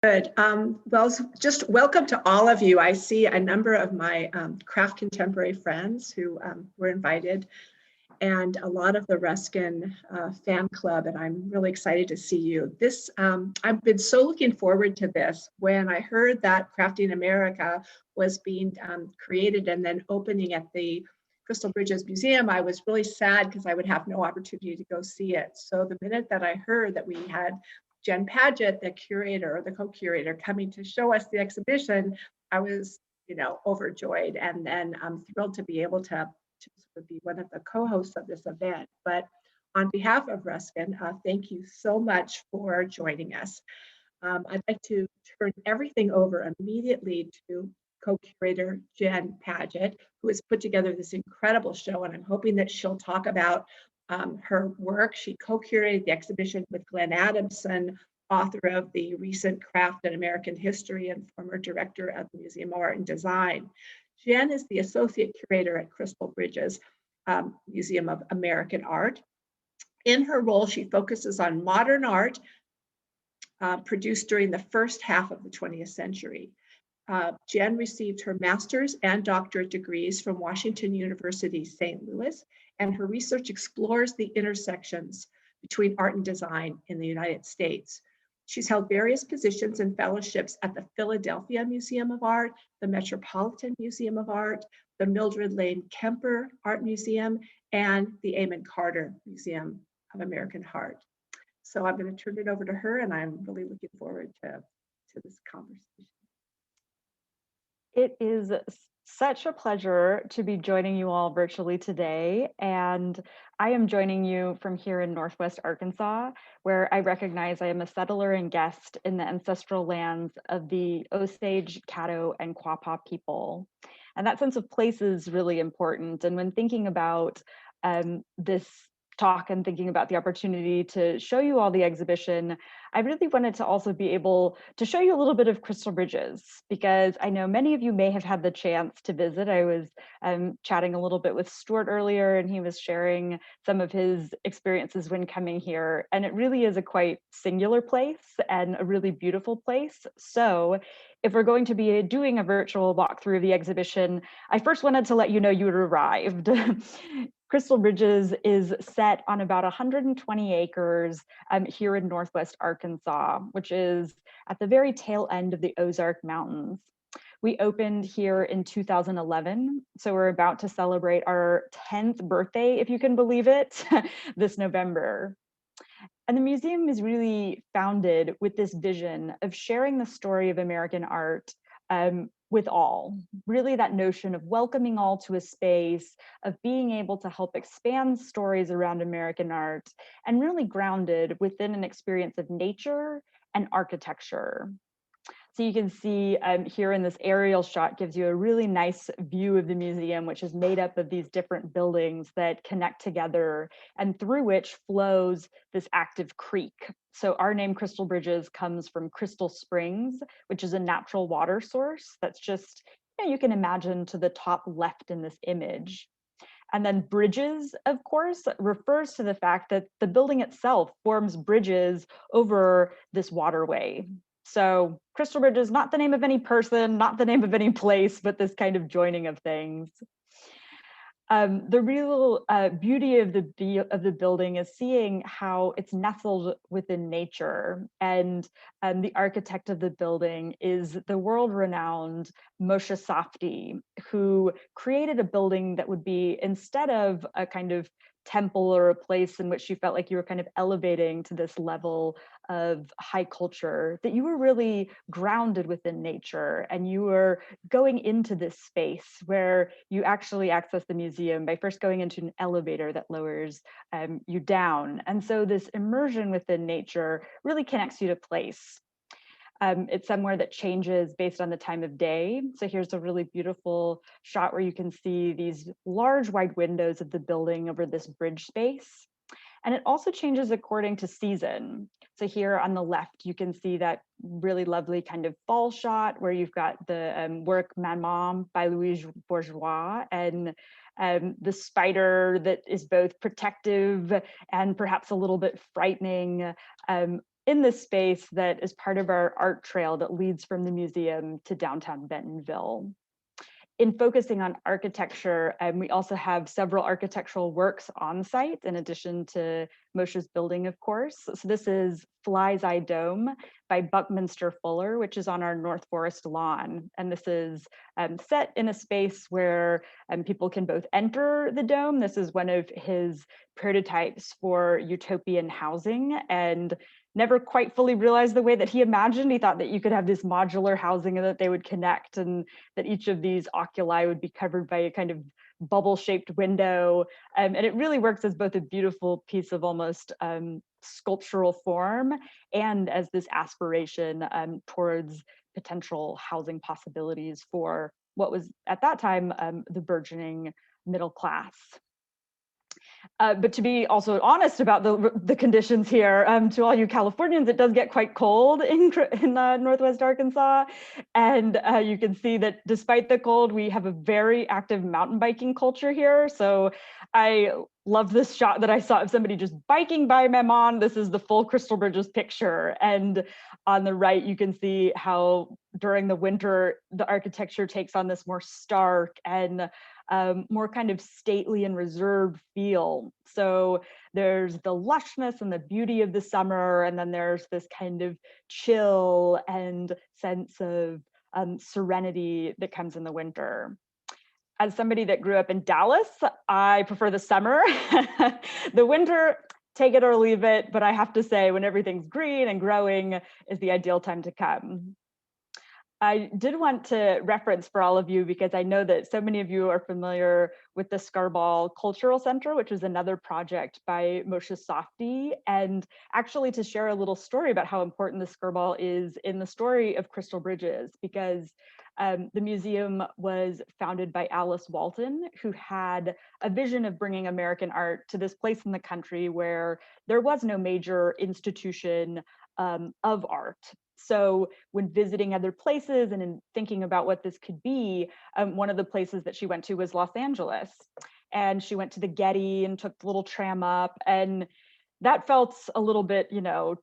Good. Well, just welcome to all of you. I see a number of my craft contemporary friends who were invited, and a lot of the Ruskin fan club, and I'm really excited to see you. This, I've been so looking forward to this. When I heard that Crafting America was being created and then opening at the Crystal Bridges Museum, I was really sad because I would have no opportunity to go see it. So the minute that I heard that we had Jenn Padgett, the curator or the co-curator, coming to show us the exhibition, I was, overjoyed, and then I'm thrilled to be able to sort of be one of the co-hosts of this event. But on behalf of Ruskin, thank you so much for joining us. I'd like to turn everything over immediately to co-curator Jen Padgett, who has put together this incredible show, and I'm hoping that she'll talk about her work. She co-curated the exhibition with Glen Adamson, author of the recent Craft and American History and former director of the Museum of Art and Design. Jen is the associate curator at Crystal Bridges Museum of American Art. In her role, she focuses on modern art produced during the first half of the 20th century. Jen received her master's and doctorate degrees from Washington University, St. Louis, and her research explores the intersections between art and design in the United States. She's held various positions and fellowships at the Philadelphia Museum of Art, the Metropolitan Museum of Art, the Mildred Lane Kemper Art Museum, and the Amon Carter Museum of American Art. So I'm going to turn it over to her, and I'm really looking forward to this conversation. It is such a pleasure to be joining you all virtually today. And I am joining you from here in Northwest Arkansas, where I recognize I am a settler and guest in the ancestral lands of the Osage, Caddo, and Quapaw people. And that sense of place is really important. And when thinking about this talk and thinking about the opportunity to show you all the exhibition, I really wanted to also be able to show you a little bit of Crystal Bridges, because I know many of you may have had the chance to visit. I was chatting a little bit with Stuart earlier, and he was sharing some of his experiences when coming here. And it really is a quite singular place and a really beautiful place. So if we're going to be doing a virtual walkthrough of the exhibition, I first wanted to let you know you had arrived. Crystal Bridges is set on about 120 acres here in Northwest Arkansas, which is at the very tail end of the Ozark Mountains. We opened here in 2011, so we're about to celebrate our 10th birthday, if you can believe it, this November. And the museum is really founded with this vision of sharing the story of American art with all. Really that notion of welcoming all to a space, of being able to help expand stories around American art, and really grounded within an experience of nature and architecture. So you can see here in this aerial shot gives you a really nice view of the museum, which is made up of these different buildings that connect together and through which flows this active creek. So our name Crystal Bridges comes from Crystal Springs, which is a natural water source that's just, you can imagine to the top left in this image. And then bridges, of course, refers to the fact that the building itself forms bridges over this waterway. So Crystal Bridge is not the name of any person, not the name of any place, but this kind of joining of things. The real beauty of the building is seeing how it's nestled within nature, and the architect of the building is the world-renowned Moshe Safdie, who created a building that would be, instead of a kind of temple or a place in which you felt like you were kind of elevating to this level of high culture, that you were really grounded within nature, and you were going into this space where you actually access the museum by first going into an elevator that lowers you down. And so this immersion within nature really connects you to place. It's somewhere that changes based on the time of day. So here's a really beautiful shot where you can see these large wide windows of the building over this bridge space. And it also changes according to season. So here on the left, you can see that really lovely kind of fall shot where you've got the work Maman by Louise Bourgeois, and the spider that is both protective and perhaps a little bit frightening in this space that is part of our art trail that leads from the museum to downtown Bentonville. In focusing on architecture, we also have several architectural works on site in addition to Moshe's building, of course. So this is Fly's Eye Dome by Buckminster Fuller, which is on our North Forest lawn. And this is set in a space where people can both enter the dome. This is one of his prototypes for utopian housing, and never quite fully realized the way that he imagined. He thought that you could have this modular housing and that they would connect, and that each of these oculi would be covered by a kind of bubble-shaped window. And it really works as both a beautiful piece of almost sculptural form and as this aspiration towards potential housing possibilities for what was at that time the burgeoning middle class. But to be also honest about the conditions here, to all you Californians, it does get quite cold in Northwest Arkansas. And you can see that despite the cold, we have a very active mountain biking culture here. So I love this shot that I saw of somebody just biking by Memon. This is the full Crystal Bridges picture. And on the right, you can see how during the winter, the architecture takes on this more stark and more kind of stately and reserved feel. So there's the lushness and the beauty of the summer, and then there's this kind of chill and sense of serenity that comes in the winter. As somebody that grew up in Dallas, I prefer the summer. The winter, take it or leave it, but I have to say when everything's green and growing is the ideal time to come. I did want to reference for all of you, because I know that so many of you are familiar with the Skirball Cultural Center, which is another project by Moshe Safdie, and actually to share a little story about how important the Skirball is in the story of Crystal Bridges, because the museum was founded by Alice Walton, who had a vision of bringing American art to this place in the country where there was no major institution of art. So when visiting other places and in thinking about what this could be, one of the places that she went to was Los Angeles. And she went to the Getty and took the little tram up. And that felt a little bit,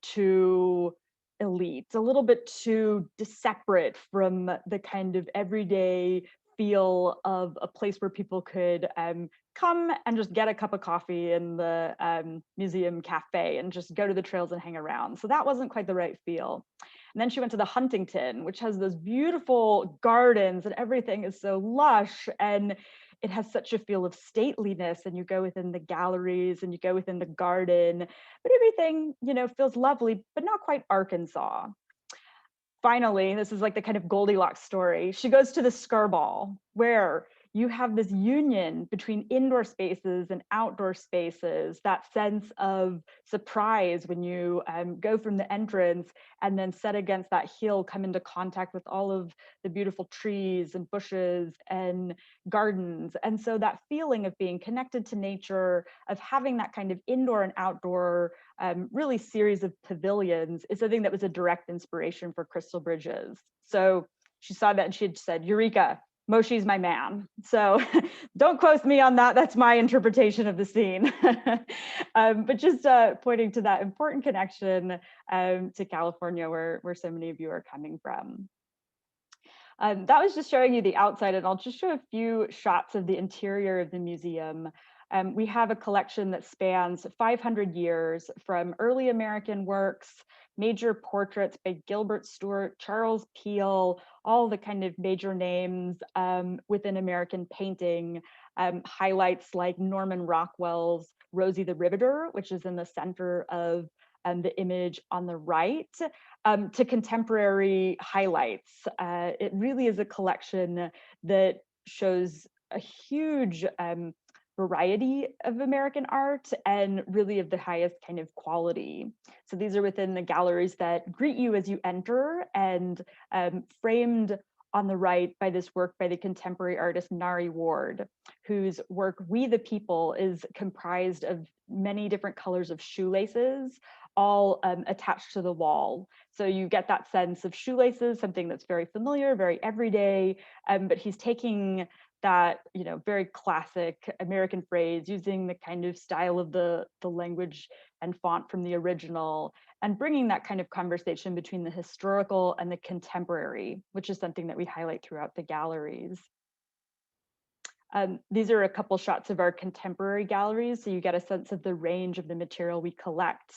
too elite, a little bit too separate from the kind of everyday feel of a place where people could come and just get a cup of coffee in the museum cafe and just go to the trails and hang around. So that wasn't quite the right feel. And then she went to the Huntington, which has those beautiful gardens and everything is so lush, and it has such a feel of stateliness, and you go within the galleries and you go within the garden, but everything, feels lovely, but not quite Arkansas. Finally, this is like the kind of Goldilocks story. She goes to the Skirball, where you have this union between indoor spaces and outdoor spaces, that sense of surprise when you go from the entrance and then set against that hill, come into contact with all of the beautiful trees and bushes and gardens. And so that feeling of being connected to nature, of having that kind of indoor and outdoor really series of pavilions is something that was a direct inspiration for Crystal Bridges. So she saw that and she had said, "Eureka, Moshe's my man." So don't quote me on that. That's my interpretation of the scene. But just pointing to that important connection to California, where so many of you are coming from. That was just showing you the outside, and I'll just show a few shots of the interior of the museum. We have a collection that spans 500 years, from early American works, major portraits by Gilbert Stuart, Charles Peale, all the kind of major names within American painting, highlights like Norman Rockwell's Rosie the Riveter, which is in the center of the image on the right, to contemporary highlights. It really is a collection that shows a huge variety of American art and really of the highest kind of quality. So these are within the galleries that greet you as you enter, and framed on the right by this work by the contemporary artist Nari Ward, whose work We the People is comprised of many different colors of shoelaces, all attached to the wall. So you get that sense of shoelaces, something that's very familiar, very everyday, but he's taking that very classic American phrase, using the kind of style of the language and font from the original, and bringing that kind of conversation between the historical and the contemporary, which is something that we highlight throughout the galleries. These are a couple shots of our contemporary galleries, so you get a sense of the range of the material we collect.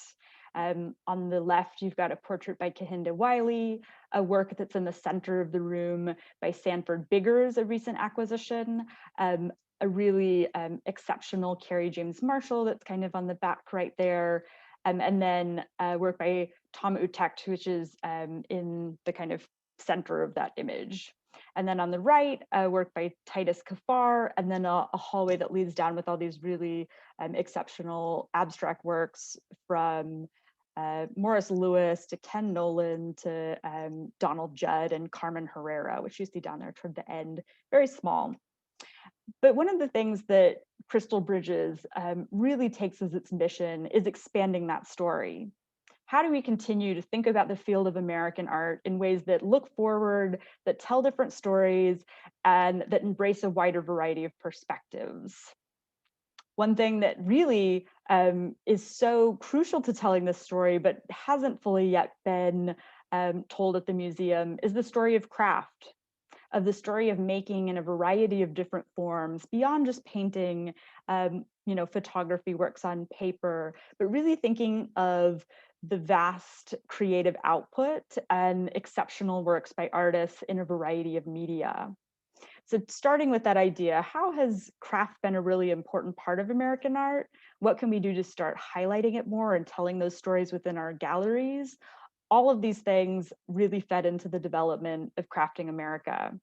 On the left, you've got a portrait by Kehinde Wiley, a work that's in the center of the room by Sanford Biggers, a recent acquisition, a really exceptional Carrie James Marshall that's kind of on the back right there, and then work by Tom Utrecht, which is in the kind of center of that image. And then on the right, work by Titus Kaffar, and then a hallway that leads down with all these really exceptional abstract works from Morris Lewis to Ken Nolan to Donald Judd and Carmen Herrera, which you see down there toward the end, very small. But one of the things that Crystal Bridges really takes as its mission is expanding that story. How do we continue to think about the field of American art in ways that look forward, that tell different stories, and that embrace a wider variety of perspectives? One thing that really is so crucial to telling this story, but hasn't fully yet been told at the museum, is the story of craft, of the story of making in a variety of different forms, beyond just painting, photography works on paper, but really thinking of the vast creative output and exceptional works by artists in a variety of media. So starting with that idea, how has craft been a really important part of American art? What can we do to start highlighting it more and telling those stories within our galleries? All of these things really fed into the development of Crafting America.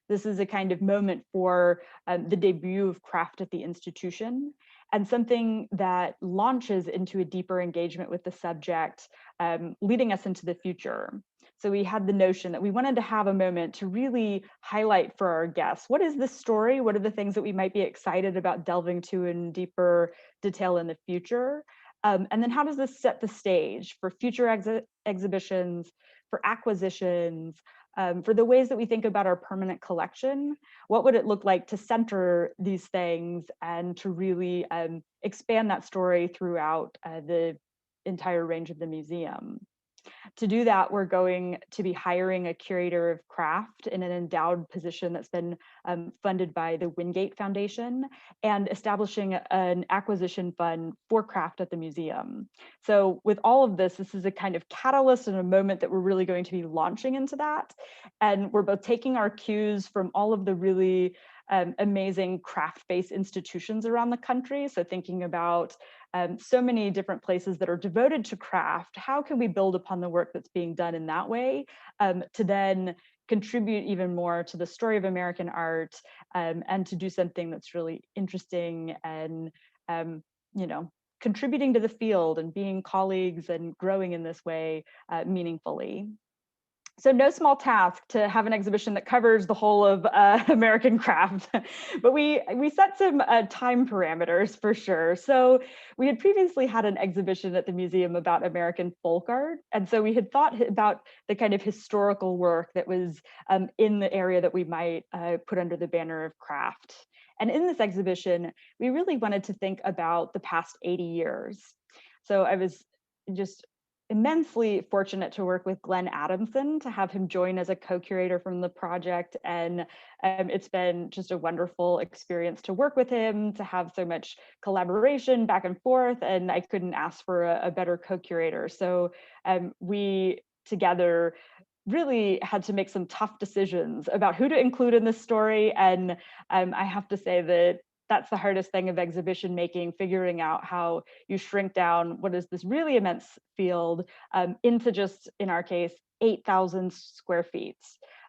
This is a kind of moment for the debut of craft at the institution, and something that launches into a deeper engagement with the subject, leading us into the future. So we had the notion that we wanted to have a moment to really highlight for our guests, what is this story? What are the things that we might be excited about delving to in deeper detail in the future? And then how does this set the stage for future exhibitions, for acquisitions, for the ways that we think about our permanent collection? What would it look like to center these things and to really expand that story throughout the entire range of the museum? To do that, we're going to be hiring a curator of craft in an endowed position that's been funded by the Wingate Foundation, and establishing an acquisition fund for craft at the museum. So with all of this, this is a kind of catalyst and a moment that we're really going to be launching into that. And we're both taking our cues from all of the really amazing craft-based institutions around the country. So thinking about so many different places that are devoted to craft, how can we build upon the work that's being done in that way to then contribute even more to the story of American art, and to do something that's really interesting and contributing to the field and being colleagues and growing in this way meaningfully. So no small task to have an exhibition that covers the whole of American craft, but we set some time parameters for sure. So we had previously had an exhibition at the museum about American folk art, and so we had thought about the kind of historical work that was in the area that we might put under the banner of craft. And in this exhibition, we really wanted to think about the past 80 years. So I was just immensely fortunate to work with Glen Adamson, to have him join as a co-curator from the project. And it's been just a wonderful experience to work with him, to have so much collaboration back and forth. And I couldn't ask for a better co-curator. So we together really had to make some tough decisions about who to include in this story. And I have to say that that's the hardest thing of exhibition making, figuring out how you shrink down what is this really immense field into just, in our case, 8,000 square feet,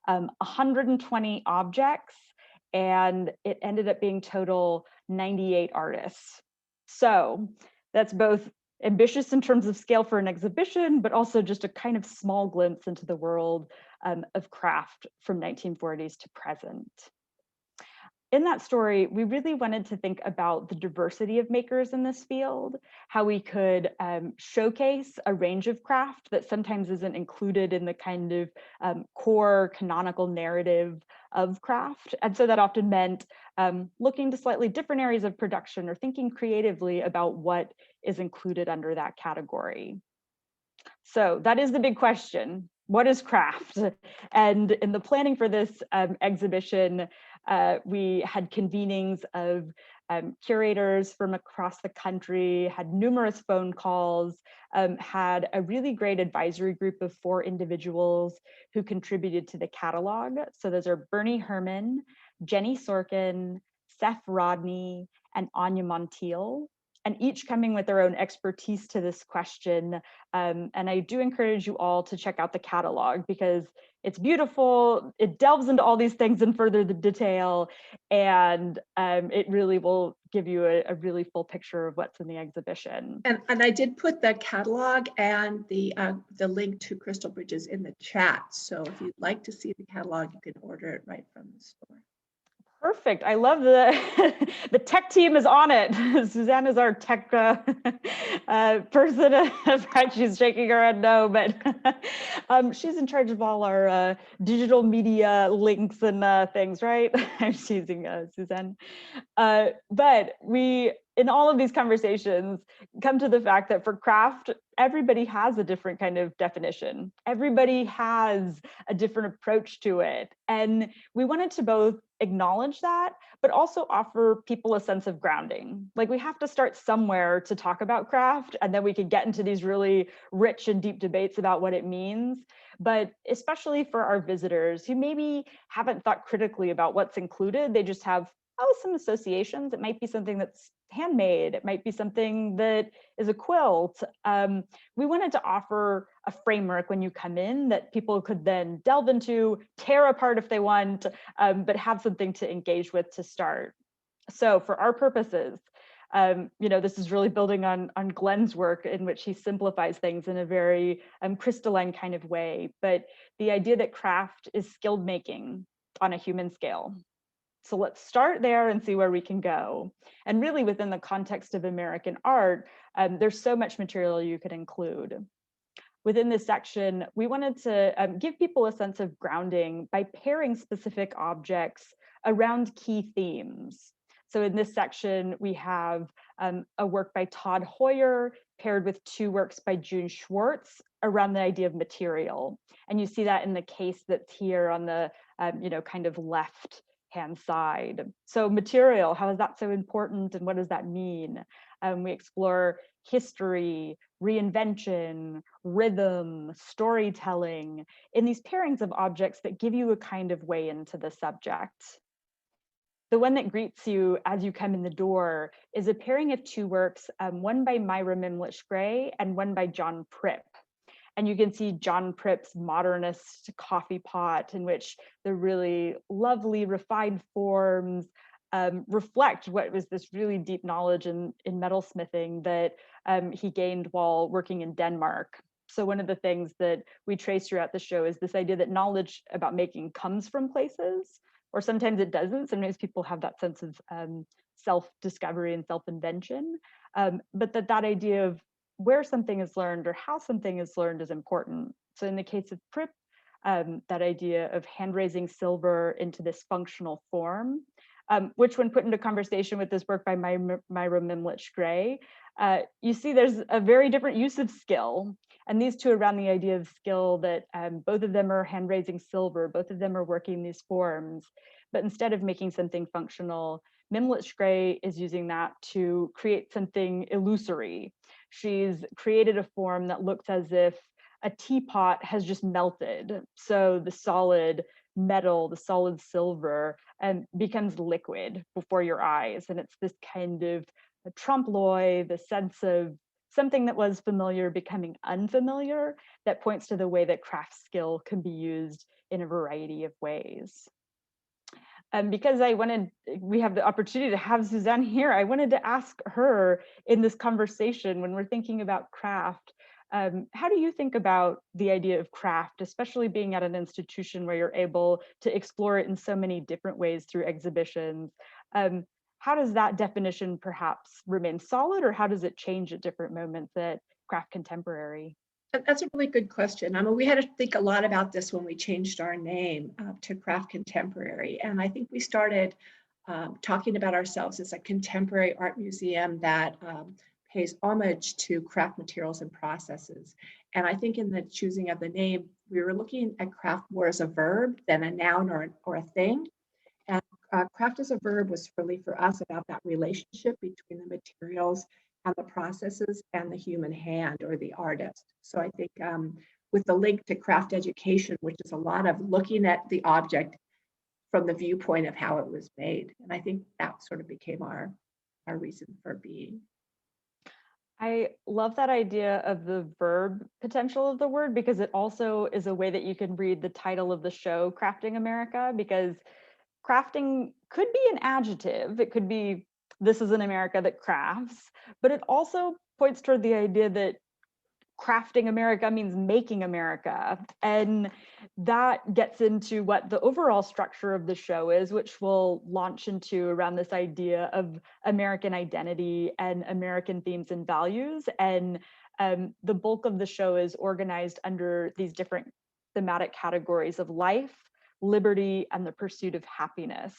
120 objects, and it ended up being total 98 artists. So that's both ambitious in terms of scale for an exhibition, but also just a kind of small glimpse into the world of craft from 1940s to present. in that story, we really wanted to think about the diversity of makers in this field, how we could showcase a range of craft that sometimes isn't included in the kind of core canonical narrative of craft. And so that often meant looking to slightly different areas of production or thinking creatively about what is included under that category. So that is the big question. What is craft? And in the planning for this exhibition, we had convenings of curators from across the country, had numerous phone calls, had a really great advisory group of 4 individuals who contributed to the catalog. So those are Bernie Herman, Jenny Sorkin, Seth Rodney, and Anya Montiel, and each coming with their own expertise to this question. And I do encourage you all to check out the catalog because it's beautiful. It delves into all these things in further detail, and it really will give you a really full picture of what's in the exhibition. And I did put the catalog and the link to Crystal Bridges in the chat. So if you'd like to see the catalog, you can order it right from the store. Perfect. I love the tech team is on it. Suzanne is our tech person. She's shaking her head no, but she's in charge of all our digital media links and things, right? I'm teasing Suzanne. But we, in all of these conversations, come to the fact that for craft, everybody has a different kind of definition. Everybody has a different approach to it. And we wanted to both acknowledge that, but also offer people a sense of grounding. Like we have to start somewhere to talk about craft, and then we can get into these really rich and deep debates about what it means. But especially for our visitors who maybe haven't thought critically about what's included, they just have some associations. It might be something that's handmade. It might be something that is a quilt. We wanted to offer a framework when you come in that people could then delve into, tear apart if they want, but have something to engage with to start. So for our purposes, this is really building on Glen's work in which he simplifies things in a very crystalline kind of way. But the idea that craft is skilled making on a human scale. So let's start there and see where we can go. And really within the context of American art, there's so much material you could include. Within this section, we wanted to give people a sense of grounding by pairing specific objects around key themes. So in this section, we have a work by Todd Hoyer paired with 2 works by June Schwartz around the idea of material. And you see that in the case that's here on the kind of left hand side. So material, how is that so important and what does that mean? We explore history, reinvention, rhythm, storytelling in these pairings of objects that give you a kind of way into the subject. The one that greets you as you come in the door is a pairing of 2 works, one by Myra Mimlich Gray and one by John Pripp. And you can see John Pripp's modernist coffee pot in which the really lovely refined forms reflect what was this really deep knowledge in metalsmithing that he gained while working in Denmark. So one of the things that we trace throughout the show is this idea that knowledge about making comes from places, or sometimes it doesn't. Sometimes people have that sense of self-discovery and self-invention, but that idea of where something is learned or how something is learned is important. So in the case of Pripp, that idea of hand-raising silver into this functional form, which when put into conversation with this work by Myra Mimlich Gray, you see there's a very different use of skill. And these 2 around the idea of skill that both of them are hand-raising silver, both of them are working these forms, but instead of making something functional, Mimlich Gray is using that to create something illusory. She's created a form that looks as if a teapot has just melted. So the solid metal, the solid silver, becomes liquid before your eyes. And it's this kind of a trompe l'oeil, the sense of something that was familiar becoming unfamiliar, that points to the way that craft skill can be used in a variety of ways. Because we have the opportunity to have Suzanne here, I wanted to ask her in this conversation when we're thinking about craft, How do you think about the idea of craft, especially being at an institution where you're able to explore it in so many different ways through exhibitions? Um, how does that definition perhaps remain solid, or how does it change at different moments at Craft Contemporary? That's a really good question. I mean, we had to think a lot about this when we changed our name to Craft Contemporary. And I think we started talking about ourselves as a contemporary art museum that pays homage to craft materials and processes. And I think in the choosing of the name, we were looking at craft more as a verb than a noun or a thing. And craft as a verb was really for us about that relationship between the materials and the processes and the human hand or the artist. So I think with the link to craft education, which is a lot of looking at the object from the viewpoint of how it was made. And I think that sort of became our reason for being. I love that idea of the verb potential of the word, because it also is a way that you can read the title of the show, Crafting America, because crafting could be an adjective. It could be, this is an America that crafts, but it also points toward the idea that crafting America means making America. And that gets into what the overall structure of the show is, which we'll launch into around this idea of American identity and American themes and values. And the bulk of the show is organized under these different thematic categories of life, liberty, and the pursuit of happiness.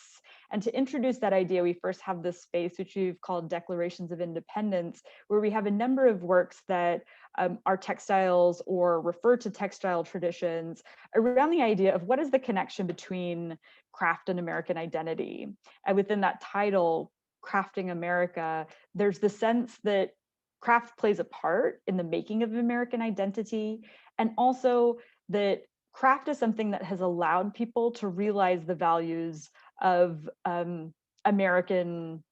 And to introduce that idea, we first have this space, which we've called Declarations of Independence, where we have a number of works that are textiles or refer to textile traditions around the idea of what is the connection between craft and American identity. And within that title, Crafting America, there's the sense that craft plays a part in the making of American identity, and also that craft is something that has allowed people to realize the values of American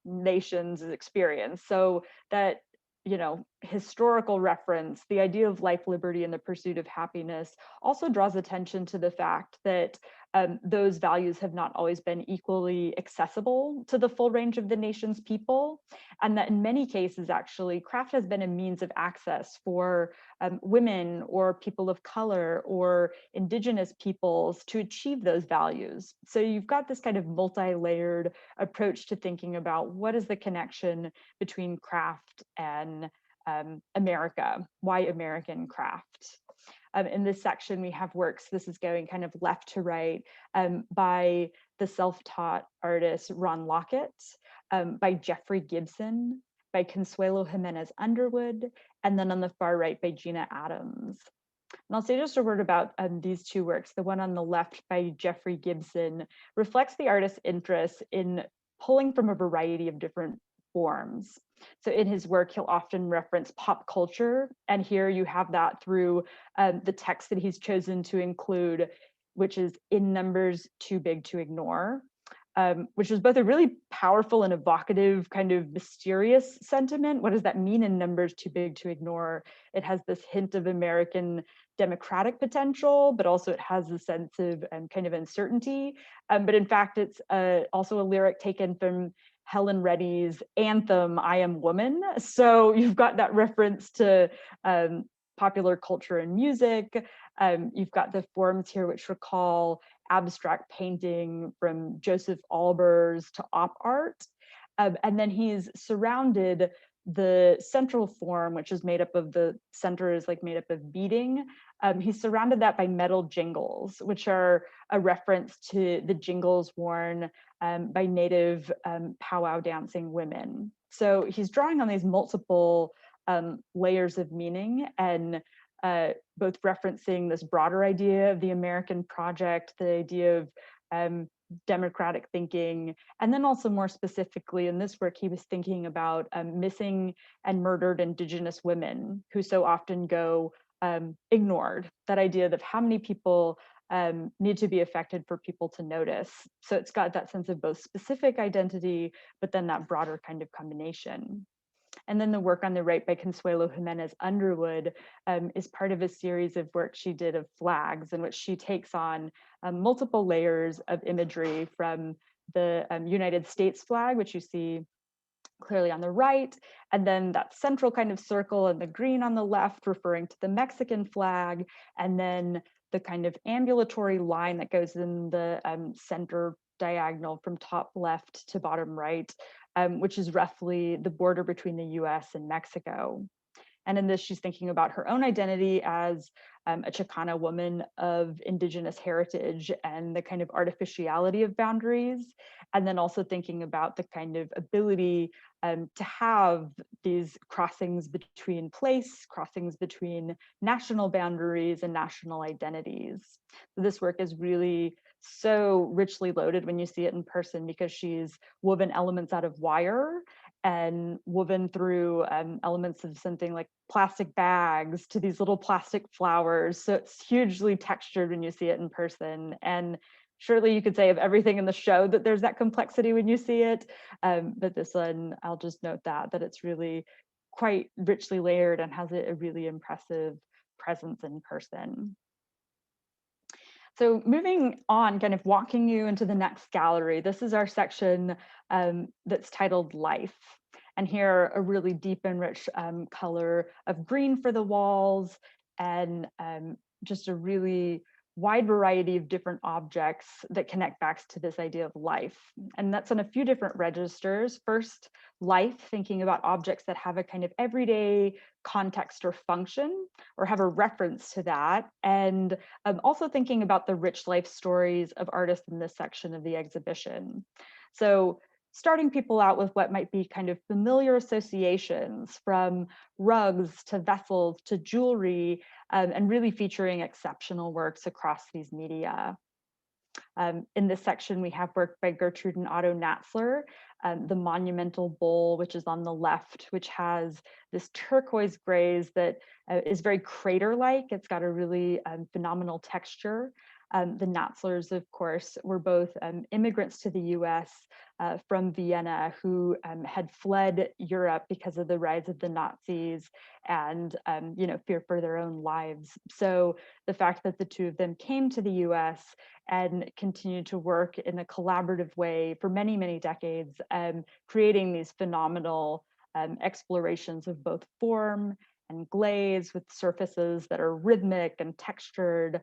nation's experience. So that, you know, historical reference, the idea of life, liberty, and the pursuit of happiness also draws attention to the fact that those values have not always been equally accessible to the full range of the nation's people. And that in many cases, actually, craft has been a means of access for women or people of color or indigenous peoples to achieve those values. So you've got this kind of multi-layered approach to thinking about what is the connection between craft and America, why American craft. In this section, we have works, this is going kind of left to right, by the self-taught artist Ron Lockett, by Jeffrey Gibson, by Consuelo Jimenez Underwood, and then on the far right by Gina Adams. And I'll say just a word about these two works. The one on the left by Jeffrey Gibson reflects the artist's interest in pulling from a variety of different forms. So in his work, he'll often reference pop culture. And here you have that through the text that he's chosen to include, which is In Numbers Too Big to Ignore, which was both a really powerful and evocative kind of mysterious sentiment. What does that mean, in numbers too big to ignore? It has this hint of American democratic potential, but also it has a sense of kind of uncertainty. But in fact, it's also a lyric taken from Helen Reddy's anthem, I Am Woman. So you've got that reference to popular culture and music. You've got the forms here which recall abstract painting from Joseph Albers to op art. And then he's surrounded the central form, which is made up of the center is like made up of beading. He's surrounded that by metal jingles, which are a reference to the jingles worn by native powwow dancing women. So he's drawing on these multiple layers of meaning, and both referencing this broader idea of the American project, the idea of democratic thinking, and then also more specifically in this work, he was thinking about missing and murdered Indigenous women who so often go ignored. That idea of how many people need to be affected for people to notice. So it's got that sense of both specific identity, but then that broader kind of combination. And then the work on the right by Consuelo Jimenez Underwood is part of a series of work she did of flags, in which she takes on multiple layers of imagery from the United States flag, which you see clearly on the right, and then that central kind of circle and the green on the left referring to the Mexican flag, and then the kind of ambulatory line that goes in the center diagonal from top left to bottom right, which is roughly the border between the US and Mexico. And in this, she's thinking about her own identity as a Chicana woman of indigenous heritage and the kind of artificiality of boundaries. And then also thinking about the kind of ability to have these crossings between place, crossings between national boundaries and national identities. So this work is really so richly loaded when you see it in person, because she's woven elements out of wire and woven through elements of something like plastic bags to these little plastic flowers. So it's hugely textured when you see it in person. And surely you could say of everything in the show that there's that complexity when you see it. But this one, I'll just note that it's really quite richly layered and has a really impressive presence in person. So moving on, kind of walking you into the next gallery, this is our section that's titled Life. And here, a really deep and rich color of green for the walls, and just a really wide variety of different objects that connect back to this idea of life. And that's on a few different registers. First, life, thinking about objects that have a kind of everyday context or function, or have a reference to that. And also thinking about the rich life stories of artists in this section of the exhibition. So starting people out with what might be kind of familiar associations, from rugs to vessels to jewelry, and really featuring exceptional works across these media. In this section, we have work by Gertrude and Otto Nassler, the monumental bowl, which is on the left, which has this turquoise graze that is very crater-like. It's got a really phenomenal texture. The Nasslers, of course, were both immigrants to the US from Vienna, who had fled Europe because of the rise of the Nazis and fear for their own lives. So the fact that the two of them came to the US and continued to work in a collaborative way for many, many decades, creating these phenomenal explorations of both form and glaze with surfaces that are rhythmic and textured,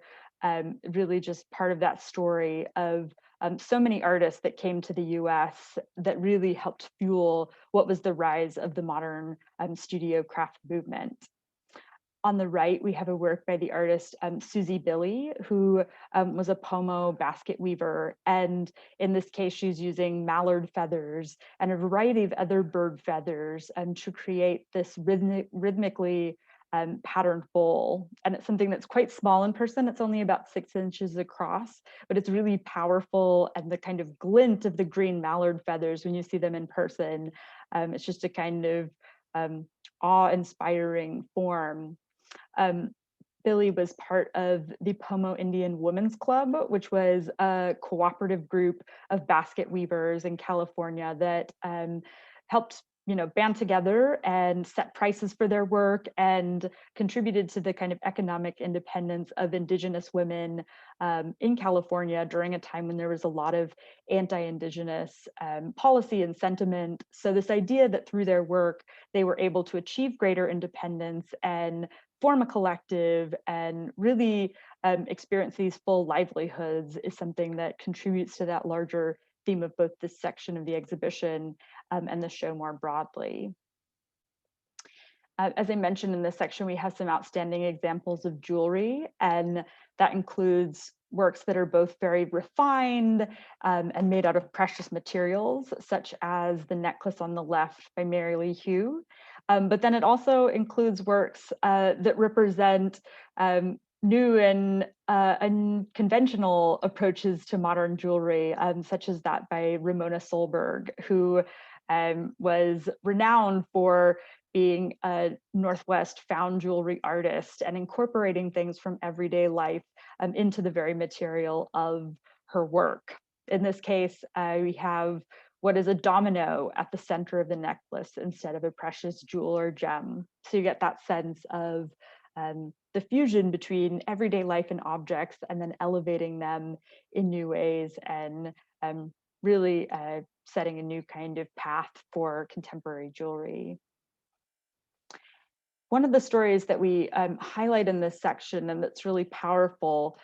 really just part of that story of so many artists that came to the US that really helped fuel what was the rise of the modern studio craft movement. On the right, we have a work by the artist Susie Billy, who was a pomo basket weaver. And in this case, she's using mallard feathers and a variety of other bird feathers to create this rhythmically patterned bowl. And it's something that's quite small in person. It's only about 6 inches across, but it's really powerful. And the kind of glint of the green mallard feathers when you see them in person, it's just a kind of awe-inspiring form. Billy was part of the Pomo Indian Women's Club, which was a cooperative group of basket weavers in California that helped band together and set prices for their work and contributed to the kind of economic independence of indigenous women in California during a time when there was a lot of anti-indigenous policy and sentiment. So this idea that through their work, they were able to achieve greater independence and form a collective and really experience these full livelihoods is something that contributes to that larger theme of both this section of the exhibition and the show more broadly. As I mentioned in this section, we have some outstanding examples of jewelry, and that includes works that are both very refined and made out of precious materials, such as the necklace on the left by Mary Lee Hugh. But then it also includes works that represent new and unconventional approaches to modern jewelry, such as that by Ramona Solberg, who was renowned for being a Northwest found jewelry artist and incorporating things from everyday life into the very material of her work. In this case, we have what is a domino at the center of the necklace instead of a precious jewel or gem. So you get that sense of the fusion between everyday life and objects, and then elevating them in new ways and really setting a new kind of path for contemporary jewelry. One of the stories that we highlight in this section, and that's really powerful,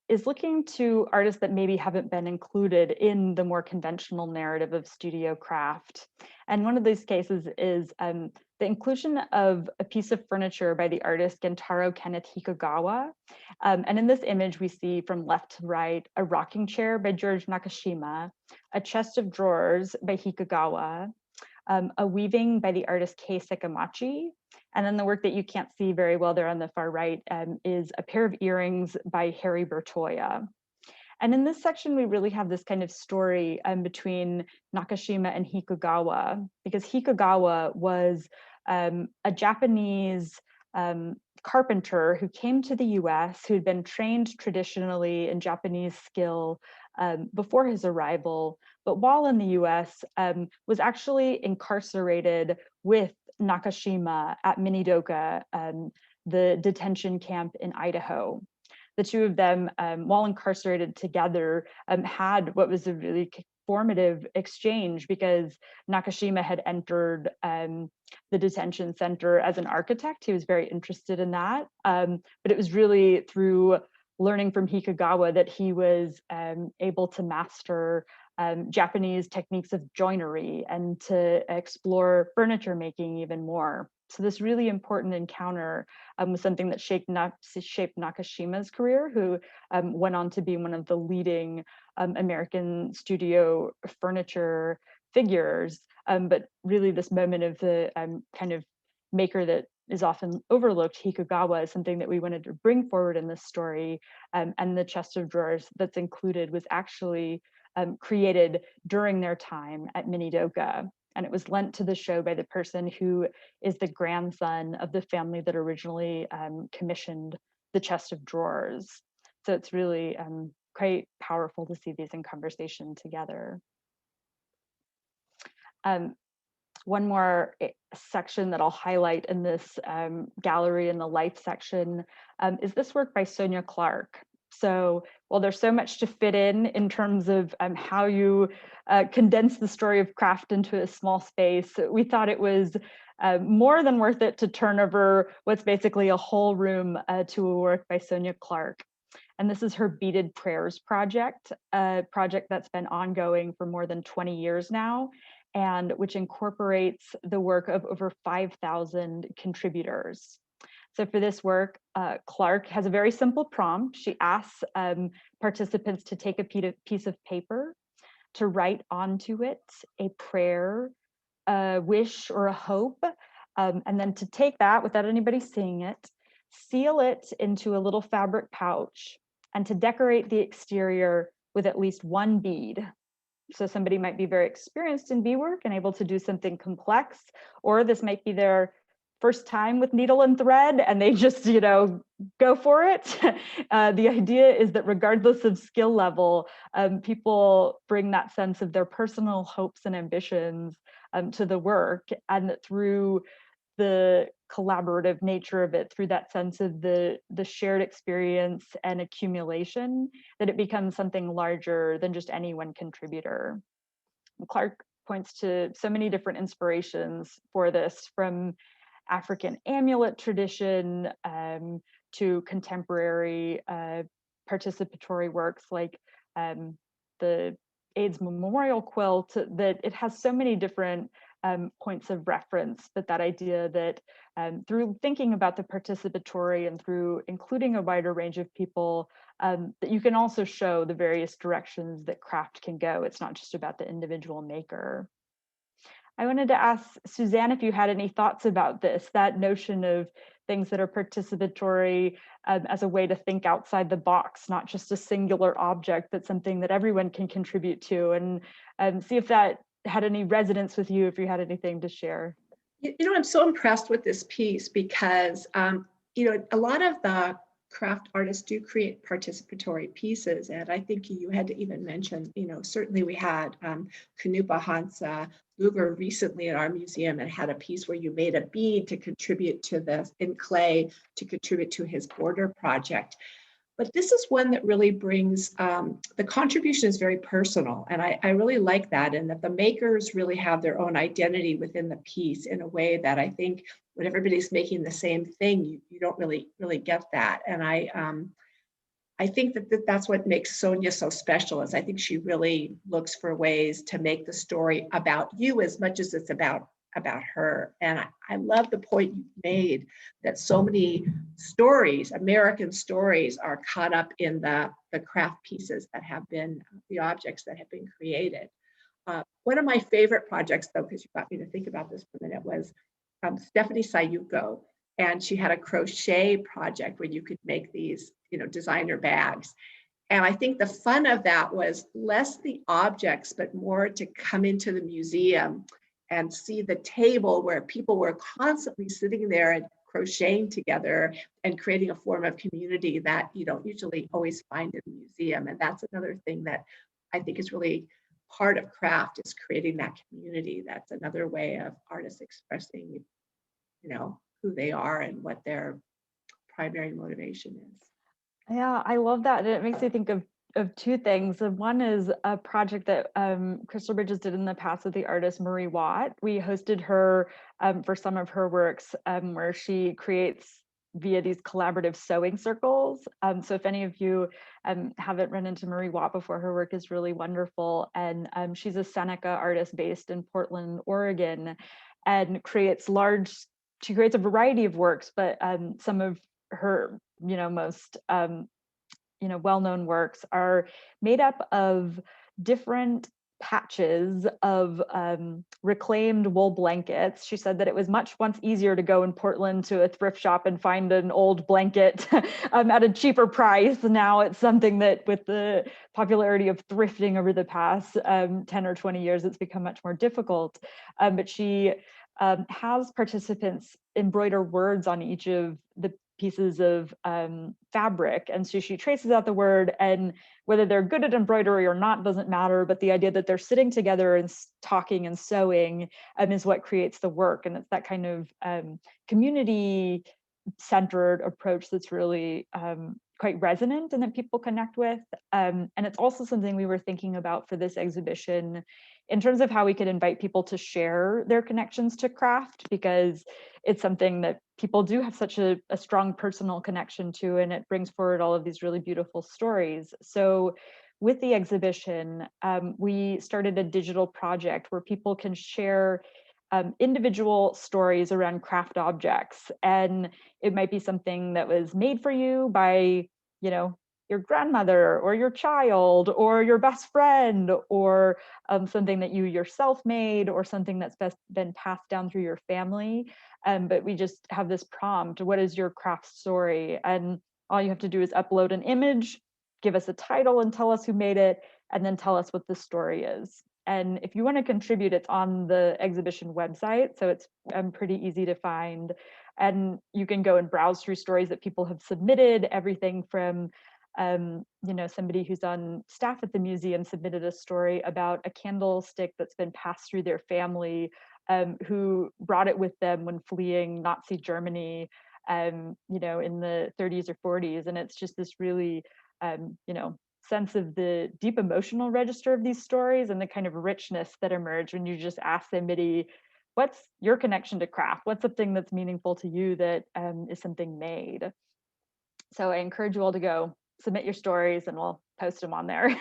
is looking to artists that maybe haven't been included in the more conventional narrative of studio craft. And one of these cases is the inclusion of a piece of furniture by the artist Gentaro Kenneth Hikagawa. And in this image, we see from left to right, a rocking chair by George Nakashima, a chest of drawers by Hikagawa, a weaving by the artist Kei Sekamachi, and then the work that you can't see very well there on the far right is a pair of earrings by Harry Bertoia. And in this section, we really have this kind of story between Nakashima and Hikagawa, because Hikagawa was a Japanese carpenter who came to the US, who'd been trained traditionally in Japanese skill before his arrival, but while in the US was actually incarcerated with Nakashima at Minidoka, the detention camp in Idaho. The two of them, while incarcerated together, had what was a really formative exchange, because Nakashima had entered the detention center as an architect. He was very interested in that, but it was really through learning from Hikagawa that he was able to master Japanese techniques of joinery and to explore furniture making even more. So this really important encounter was something that shaped Nakashima's career, who went on to be one of the leading American studio furniture figures. But really this moment of the kind of maker that is often overlooked, Hikagawa, is something that we wanted to bring forward in this story. And the chest of drawers that's included was actually created during their time at Minidoka. And it was lent to the show by the person who is the grandson of the family that originally commissioned the chest of drawers. So it's really quite powerful to see these in conversation together. One more section that I'll highlight in this gallery in the life section is this work by Sonia Clark. So while there's so much to fit in terms of how you condense the story of craft into a small space, we thought it was more than worth it to turn over what's basically a whole room to a work by Sonia Clark. And this is her Beaded Prayers project, a project that's been ongoing for more than 20 years now, and which incorporates the work of over 5,000 contributors. So for this work, Clark has a very simple prompt. She asks participants to take a piece of paper, to write onto it a prayer, a wish, or a hope, and then to take that without anybody seeing it, seal it into a little fabric pouch, and to decorate the exterior with at least one bead. So somebody might be very experienced in beadwork and able to do something complex, or this might be their first time with needle and thread and they just, go for it. The idea is that regardless of skill level, people bring that sense of their personal hopes and ambitions to the work, and that through the collaborative nature of it, through that sense of the shared experience and accumulation, that it becomes something larger than just any one contributor. Clark points to so many different inspirations for this, from African amulet tradition to contemporary participatory works like the AIDS Memorial Quilt, that it has so many different points of reference, but that idea that through thinking about the participatory and through including a wider range of people, that you can also show the various directions that craft can go. It's not just about the individual maker. I wanted to ask Suzanne if you had any thoughts about this, that notion of things that are participatory as a way to think outside the box, not just a singular object, but something that everyone can contribute to, and see if that had any resonance with you, if you had anything to share. I'm so impressed with this piece because, a lot of the craft artists do create participatory pieces. And I think you had to even mention, certainly we had Kunupa Hansa Luger recently at our museum and had a piece where you made a bead to contribute to this in clay, to contribute to his border project. But this is one that really brings, the contribution is very personal. And I really like that. And that the makers really have their own identity within the piece in a way that I think when everybody's making the same thing, you don't really get that. And I think that's what makes Sonia so special, is I think she really looks for ways to make the story about you as much as it's about her. And I love the point you made that so many stories, American stories, are caught up in the craft pieces that have been, the objects that have been created. One of my favorite projects, though, because you got me to think about this for a minute, was Stephanie Sayuko. And she had a crochet project where you could make these, designer bags. And I think the fun of that was less the objects, but more to come into the museum and see the table where people were constantly sitting there and crocheting together and creating a form of community that you don't usually always find in the museum. And that's another thing that I think is really part of craft, is creating that community. That's another way of artists expressing, who they are and what their primary motivation is. Yeah, I love that. And it makes me think of two things. And one is a project that Crystal Bridges did in the past with the artist Marie Watt. We hosted her for some of her works where she creates via these collaborative sewing circles. So if any of you haven't run into Marie Watt before, her work is really wonderful. And she's a Seneca artist based in Portland, Oregon, and she creates a variety of works, but some of her most well-known works are made up of different patches of reclaimed wool blankets. She said that it was once easier to go in Portland to a thrift shop and find an old blanket at a cheaper price. Now it's something that, with the popularity of thrifting over the past 10 or 20 years, it's become much more difficult. But she has participants embroider words on each of the pieces of fabric. And so she traces out the word, and whether they're good at embroidery or not doesn't matter, but the idea that they're sitting together and talking and sewing is what creates the work. And it's that kind of community centered approach that's really quite resonant and that people connect with. And it's also something we were thinking about for this exhibition in terms of how we could invite people to share their connections to craft, because it's something that people do have such a strong personal connection to, and it brings forward all of these really beautiful stories. So with the exhibition, we started a digital project where people can share individual stories around craft objects. And it might be something that was made for you by, your grandmother or your child or your best friend, or something that you yourself made, or something that's been passed down through your family. But we just have this prompt: what is your craft story? And all you have to do is upload an image, give us a title and tell us who made it, and then tell us what the story is. And if you want to contribute, it's on the exhibition website, so it's pretty easy to find. And you can go and browse through stories that people have submitted, everything from somebody who's on staff at the museum submitted a story about a candlestick that's been passed through their family, who brought it with them when fleeing Nazi Germany, in the 30s or 40s. And it's just this really, sense of the deep emotional register of these stories and the kind of richness that emerge when you just ask somebody, what's your connection to craft? What's something that's meaningful to you that is something made? So I encourage you all to go submit your stories and we'll post them on there.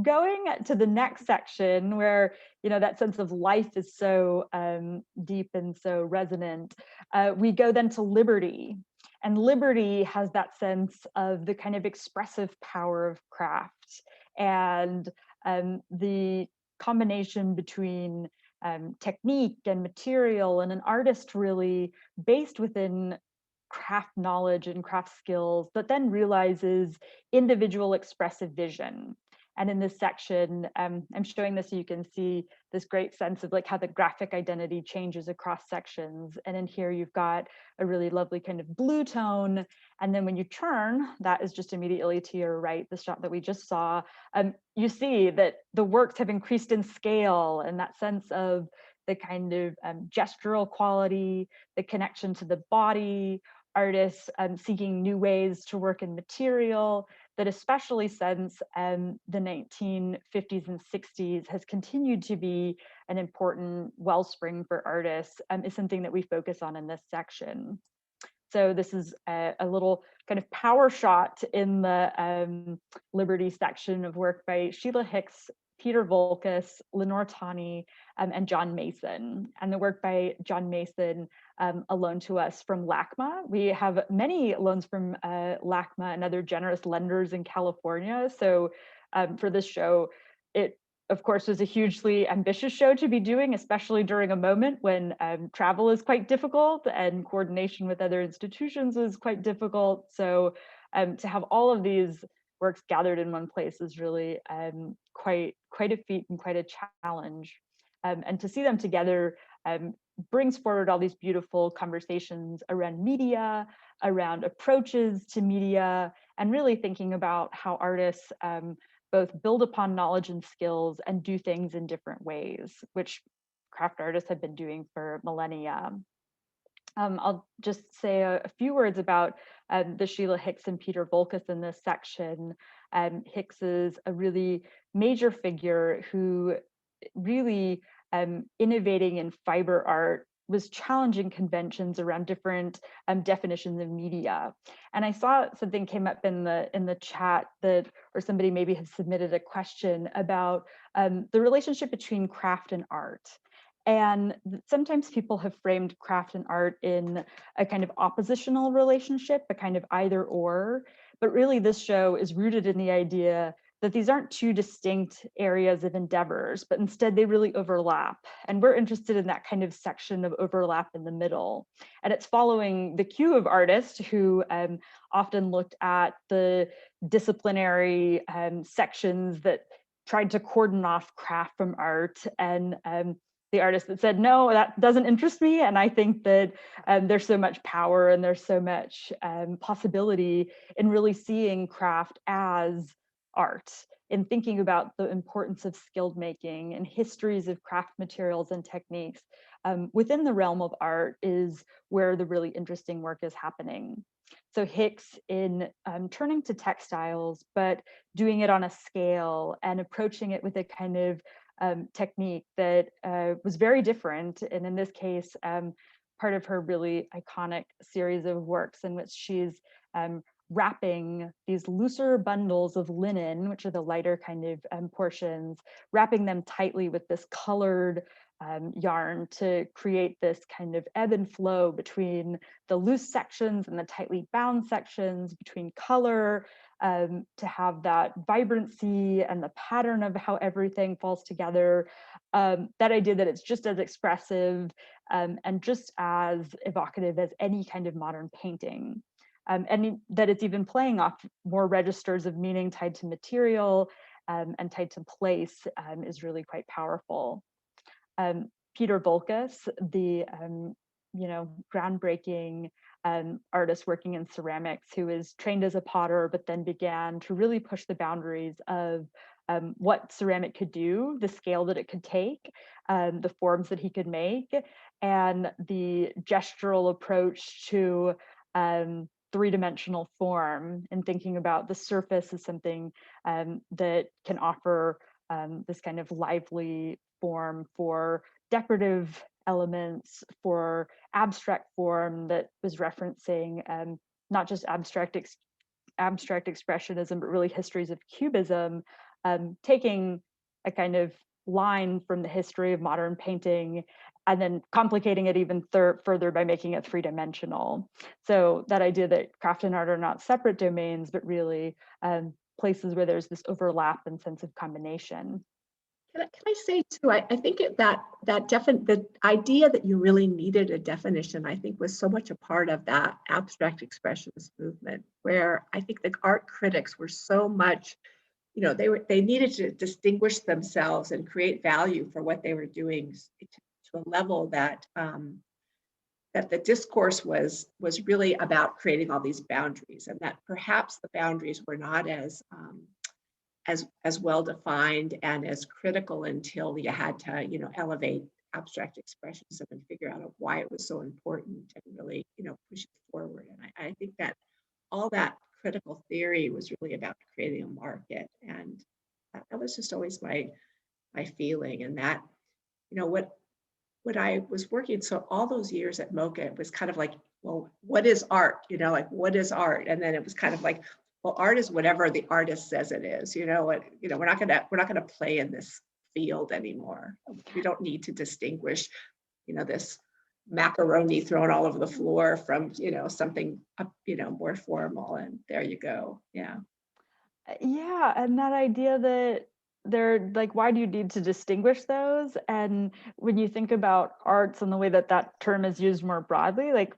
Going to the next section where, that sense of life is so deep and so resonant, we go then to liberty. And liberty has that sense of the kind of expressive power of craft, and the combination between technique and material, and an artist really based within craft knowledge and craft skills, but then realizes individual expressive vision. And in this section, I'm showing this so you can see this great sense of like how the graphic identity changes across sections. And in here, you've got a really lovely kind of blue tone. And then when you turn, that is just immediately to your right, the shot that we just saw, you see that the works have increased in scale, and that sense of the kind of gestural quality, the connection to the body, artists seeking new ways to work in material that, especially since the 1950s and 60s, has continued to be an important wellspring for artists, is something that we focus on in this section. So this is a little kind of power shot in the Liberty section of work by Sheila Hicks, Peter Volkas, Lenore Tawney, and John Mason. And the work by John Mason, a loan to us from LACMA. We have many loans from LACMA and other generous lenders in California. So for this show, it of course was a hugely ambitious show to be doing, especially during a moment when travel is quite difficult and coordination with other institutions is quite difficult. So to have all of these works gathered in one place is really quite a feat and quite a challenge. And to see them together brings forward all these beautiful conversations around media, around approaches to media, and really thinking about how artists both build upon knowledge and skills and do things in different ways, which craft artists have been doing for millennia. I'll just say a few words about the Sheila Hicks and Peter Volkas in this section. Hicks is a really major figure who really innovating in fiber art was challenging conventions around different definitions of media. And I saw something came up in the chat that, or somebody maybe has submitted a question about the relationship between craft and art. And sometimes people have framed craft and art in a kind of oppositional relationship, a kind of either or, but really this show is rooted in the idea that these aren't two distinct areas of endeavors, but instead they really overlap. And we're interested in that kind of section of overlap in the middle. And it's following the cue of artists who often looked at the disciplinary sections that tried to cordon off craft from art, and the artist that said, no, that doesn't interest me. And I think that there's so much power and there's so much possibility in really seeing craft as art, in thinking about the importance of skilled making and histories of craft materials and techniques within the realm of art is where the really interesting work is happening. So Hicks, in turning to textiles, but doing it on a scale and approaching it with a kind of technique that was very different. And in this case, part of her really iconic series of works in which she's wrapping these looser bundles of linen, which are the lighter kind of portions, wrapping them tightly with this colored yarn to create this kind of ebb and flow between the loose sections and the tightly bound sections, between color, to have that vibrancy and the pattern of how everything falls together. That idea that it's just as expressive and just as evocative as any kind of modern painting. And that it's even playing off more registers of meaning tied to material and tied to place is really quite powerful. Peter Volkas, the groundbreaking artist working in ceramics, who was trained as a potter, but then began to really push the boundaries of what ceramic could do, the scale that it could take, the forms that he could make, and the gestural approach to three-dimensional form, and thinking about the surface as something that can offer this kind of lively form for decorative elements, for abstract form that was referencing not just abstract expressionism, but really histories of cubism, taking a kind of line from the history of modern painting and then complicating it even further by making it three-dimensional. So that idea that craft and art are not separate domains, but really places where there's this overlap and sense of combination. Can I say too, I think the idea that you really needed a definition, I think, was so much a part of that abstract expressionist movement, where I think the art critics were so much, they needed to distinguish themselves and create value for what they were doing to a level that that the discourse was really about creating all these boundaries, and that perhaps the boundaries were not as well defined and as critical until you had to, elevate abstract expressionism and figure out why it was so important and really, push it forward. And I think that all that critical theory was really about creating a market. And that was just always my feeling. And that, what I was working, so all those years at MoCA, it was kind of like, well, what is art? Like, what is art? And then it was kind of like, well, art is whatever the artist says it is. We're not gonna play in this field anymore. We don't need to distinguish, this macaroni thrown all over the floor from, something, more formal. And there you go. Yeah. Yeah, and that idea that they're like, why do you need to distinguish those? And when you think about arts and the way that that term is used more broadly, like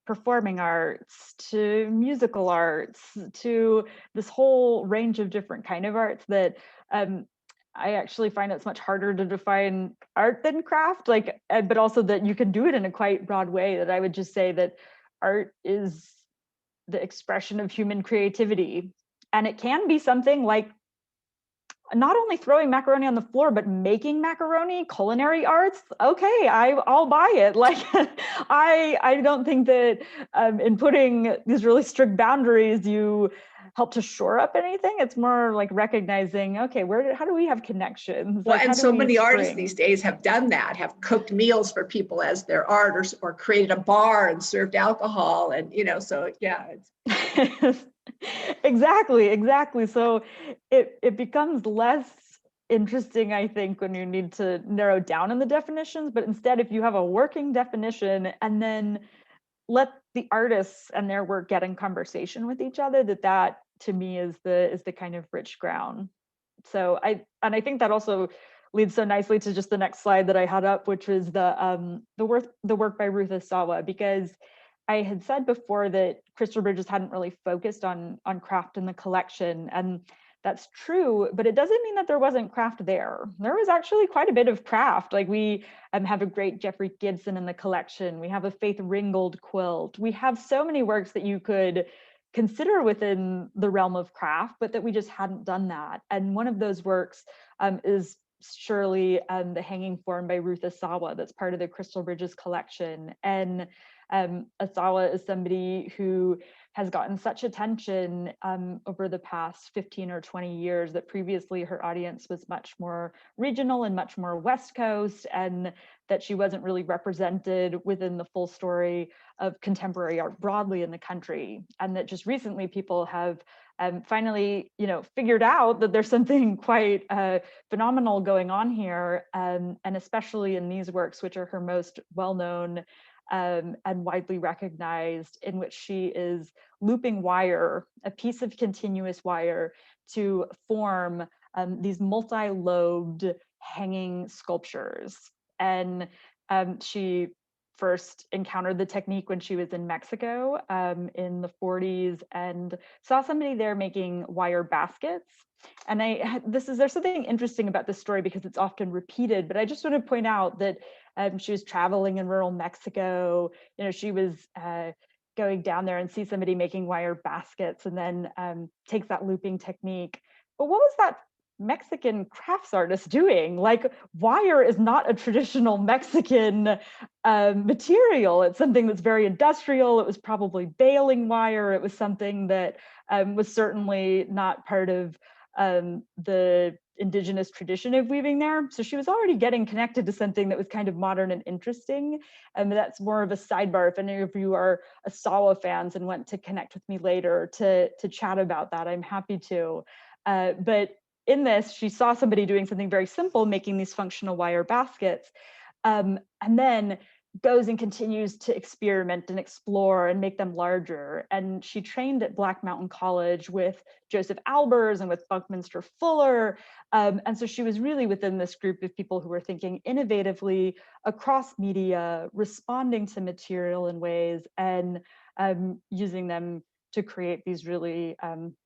performing arts to musical arts to this whole range of different kind of arts, that I actually find it's much harder to define art than craft, but also that you can do it in a quite broad way. That I would just say that art is the expression of human creativity. And it can be something like not only throwing macaroni on the floor, but making macaroni, culinary arts. Okay, I'll buy it. Like, I don't think that in putting these really strict boundaries, you help to shore up anything. It's more like recognizing, okay, how do we have connections? Well, Like, and so many artists these days have done that, have cooked meals for people as their art, or created a bar and served alcohol. And, so yeah. Exactly. So it becomes less interesting, I think, when you need to narrow down in the definitions. But instead, if you have a working definition and then let the artists and their work get in conversation with each other, that to me is the kind of rich ground. So I think that also leads so nicely to just the next slide that I had up, which was the work by Ruth Asawa, because I had said before that Crystal Bridges hadn't really focused on craft in the collection, and that's true, but it doesn't mean that there wasn't craft there. There was actually quite a bit of craft. Like, we have a great Jeffrey Gibson in the collection. We have a Faith Ringgold quilt. We have so many works that you could consider within the realm of craft, but that we just hadn't done that. And one of those works is surely The Hanging Form by Ruth Asawa, that's part of the Crystal Bridges collection. And Asawa is somebody who has gotten such attention over the past 15 or 20 years that previously her audience was much more regional and much more West Coast, and that she wasn't really represented within the full story of contemporary art broadly in the country. And that just recently people have finally, figured out that there's something quite phenomenal going on here, and especially in these works, which are her most well-known and widely recognized, in which she is looping wire, a piece of continuous wire, to form these multi-lobed hanging sculptures. And she first encountered the technique when she was in Mexico in the 40s, and saw somebody there making wire baskets. And there's something interesting about this story because it's often repeated, but I just want to point out that she was traveling in rural Mexico. She was going down there and see somebody making wire baskets, and then takes that looping technique. But what was that Mexican crafts artist doing? Like, wire is not a traditional Mexican material. It's something that's very industrial. It was probably baling wire. It was something that was certainly not part of the indigenous tradition of weaving there. So she was already getting connected to something that was kind of modern and interesting. And that's more of a sidebar. If any of you are Asawa fans and want to connect with me later to chat about that, I'm happy to. But in this, she saw somebody doing something very simple, making these functional wire baskets, and then goes and continues to experiment and explore and make them larger. And she trained at Black Mountain College with Joseph Albers and with Buckminster Fuller. And so she was really within this group of people who were thinking innovatively across media, responding to material in ways, and using them to create these really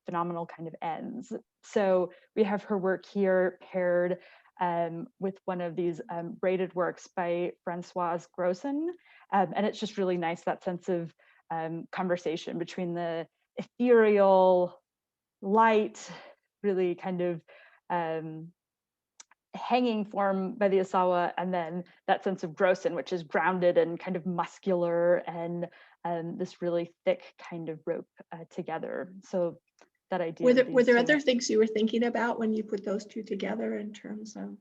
phenomenal kind of ends. So we have her work here paired with one of these braided works by Francoise Grossin. And it's just really nice, that sense of conversation between the ethereal, light, really kind of hanging form by the Asawa, and then that sense of Grossen, which is grounded and kind of muscular, and this really thick kind of rope together. So that idea. Were there other things you were thinking about when you put those two together in terms of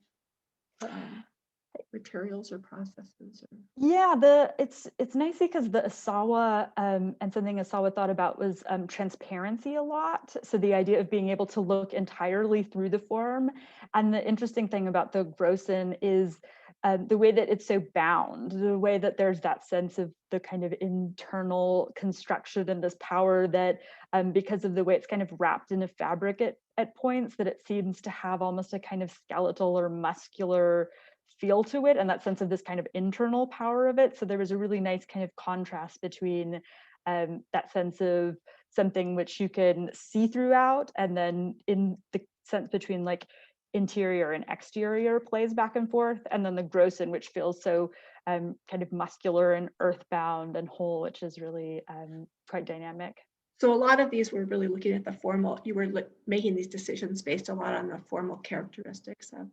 materials or processes? Yeah, it's nice because the Asawa and something Asawa thought about was transparency a lot. So the idea of being able to look entirely through the form. And the interesting thing about the Grossen is the way that it's so bound, the way that there's that sense of the kind of internal construction and this power that because of the way it's kind of wrapped in a fabric at points, that it seems to have almost a kind of skeletal or muscular feel to it, and that sense of this kind of internal power of it. So there was a really nice kind of contrast between that sense of something which you can see throughout, and then in the sense between like interior and exterior plays back and forth, and then the Grossen, which feels so kind of muscular and earthbound and whole, which is really quite dynamic. So a lot of these were really looking at the formal, you were making these decisions based a lot on the formal characteristics of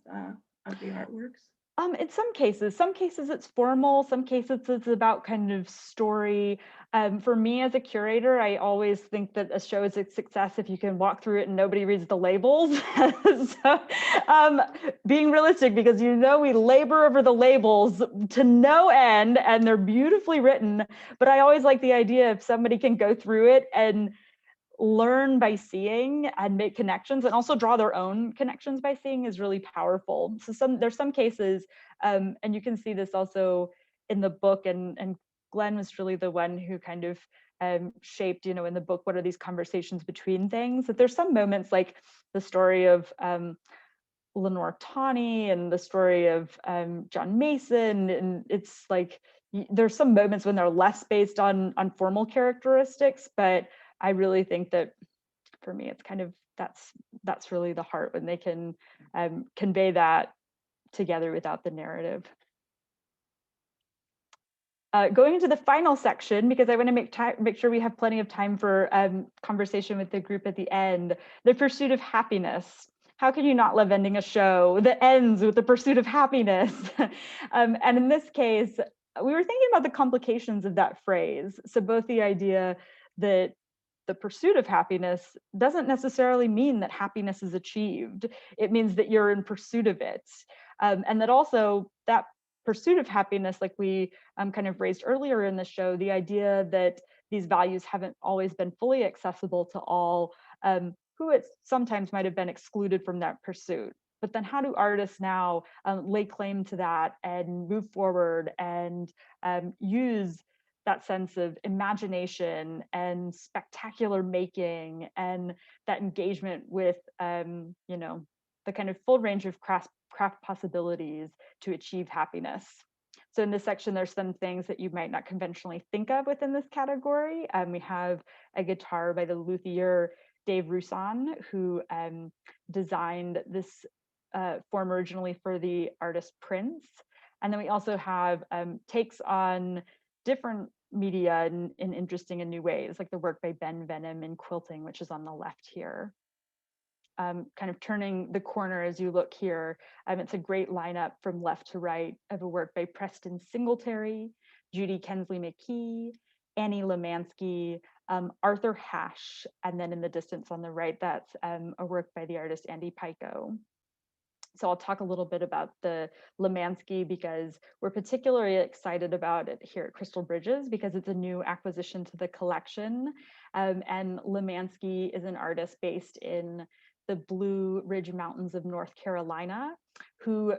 the artworks. In some cases it's formal, some cases it's about kind of story. For me as a curator, I always think that a show is a success if you can walk through it and nobody reads the labels. So being realistic, because we labor over the labels to no end and they're beautifully written, but I always like the idea if somebody can go through it and learn by seeing and make connections, and also draw their own connections by seeing, is really powerful. So there's some cases, and you can see this also in the book, and Glen was really the one who kind of shaped, in the book, what are these conversations between things. That there's some moments like the story of Lenore Tawney and the story of John Mason, and it's like there's some moments when they're less based on formal characteristics, but I really think that for me, it's kind of that's really the heart, when they can convey that together without the narrative. Going into the final section, because I want to make sure we have plenty of time for conversation with the group at the end. The pursuit of happiness. How can you not love ending a show that ends with the pursuit of happiness? And in this case, we were thinking about the complications of that phrase. So both the idea that the pursuit of happiness doesn't necessarily mean that happiness is achieved. It means that you're in pursuit of it. And that also that pursuit of happiness, like we kind of raised earlier in the show, the idea that these values haven't always been fully accessible to all, who it sometimes might have been excluded from that pursuit. But then how do artists now lay claim to that and move forward and use that sense of imagination and spectacular making and that engagement with the kind of full range of craft possibilities to achieve happiness. So in this section, there's some things that you might not conventionally think of within this category. We have a guitar by the luthier Dave Roussan, who designed this form originally for the artist Prince. And then we also have takes on different media in interesting and new ways, like the work by Ben Venom in quilting, which is on the left here. Kind of turning the corner as you look here, it's a great lineup from left to right of a work by Preston Singletary, Judy Mckee, Annie Lemansky, Arthur Hash, and then in the distance on the right, that's a work by the artist Andy Pico. So I'll talk a little bit about the Lemansky because we're particularly excited about it here at Crystal Bridges because it's a new acquisition to the collection. And Lemansky is an artist based in the Blue Ridge Mountains of North Carolina, who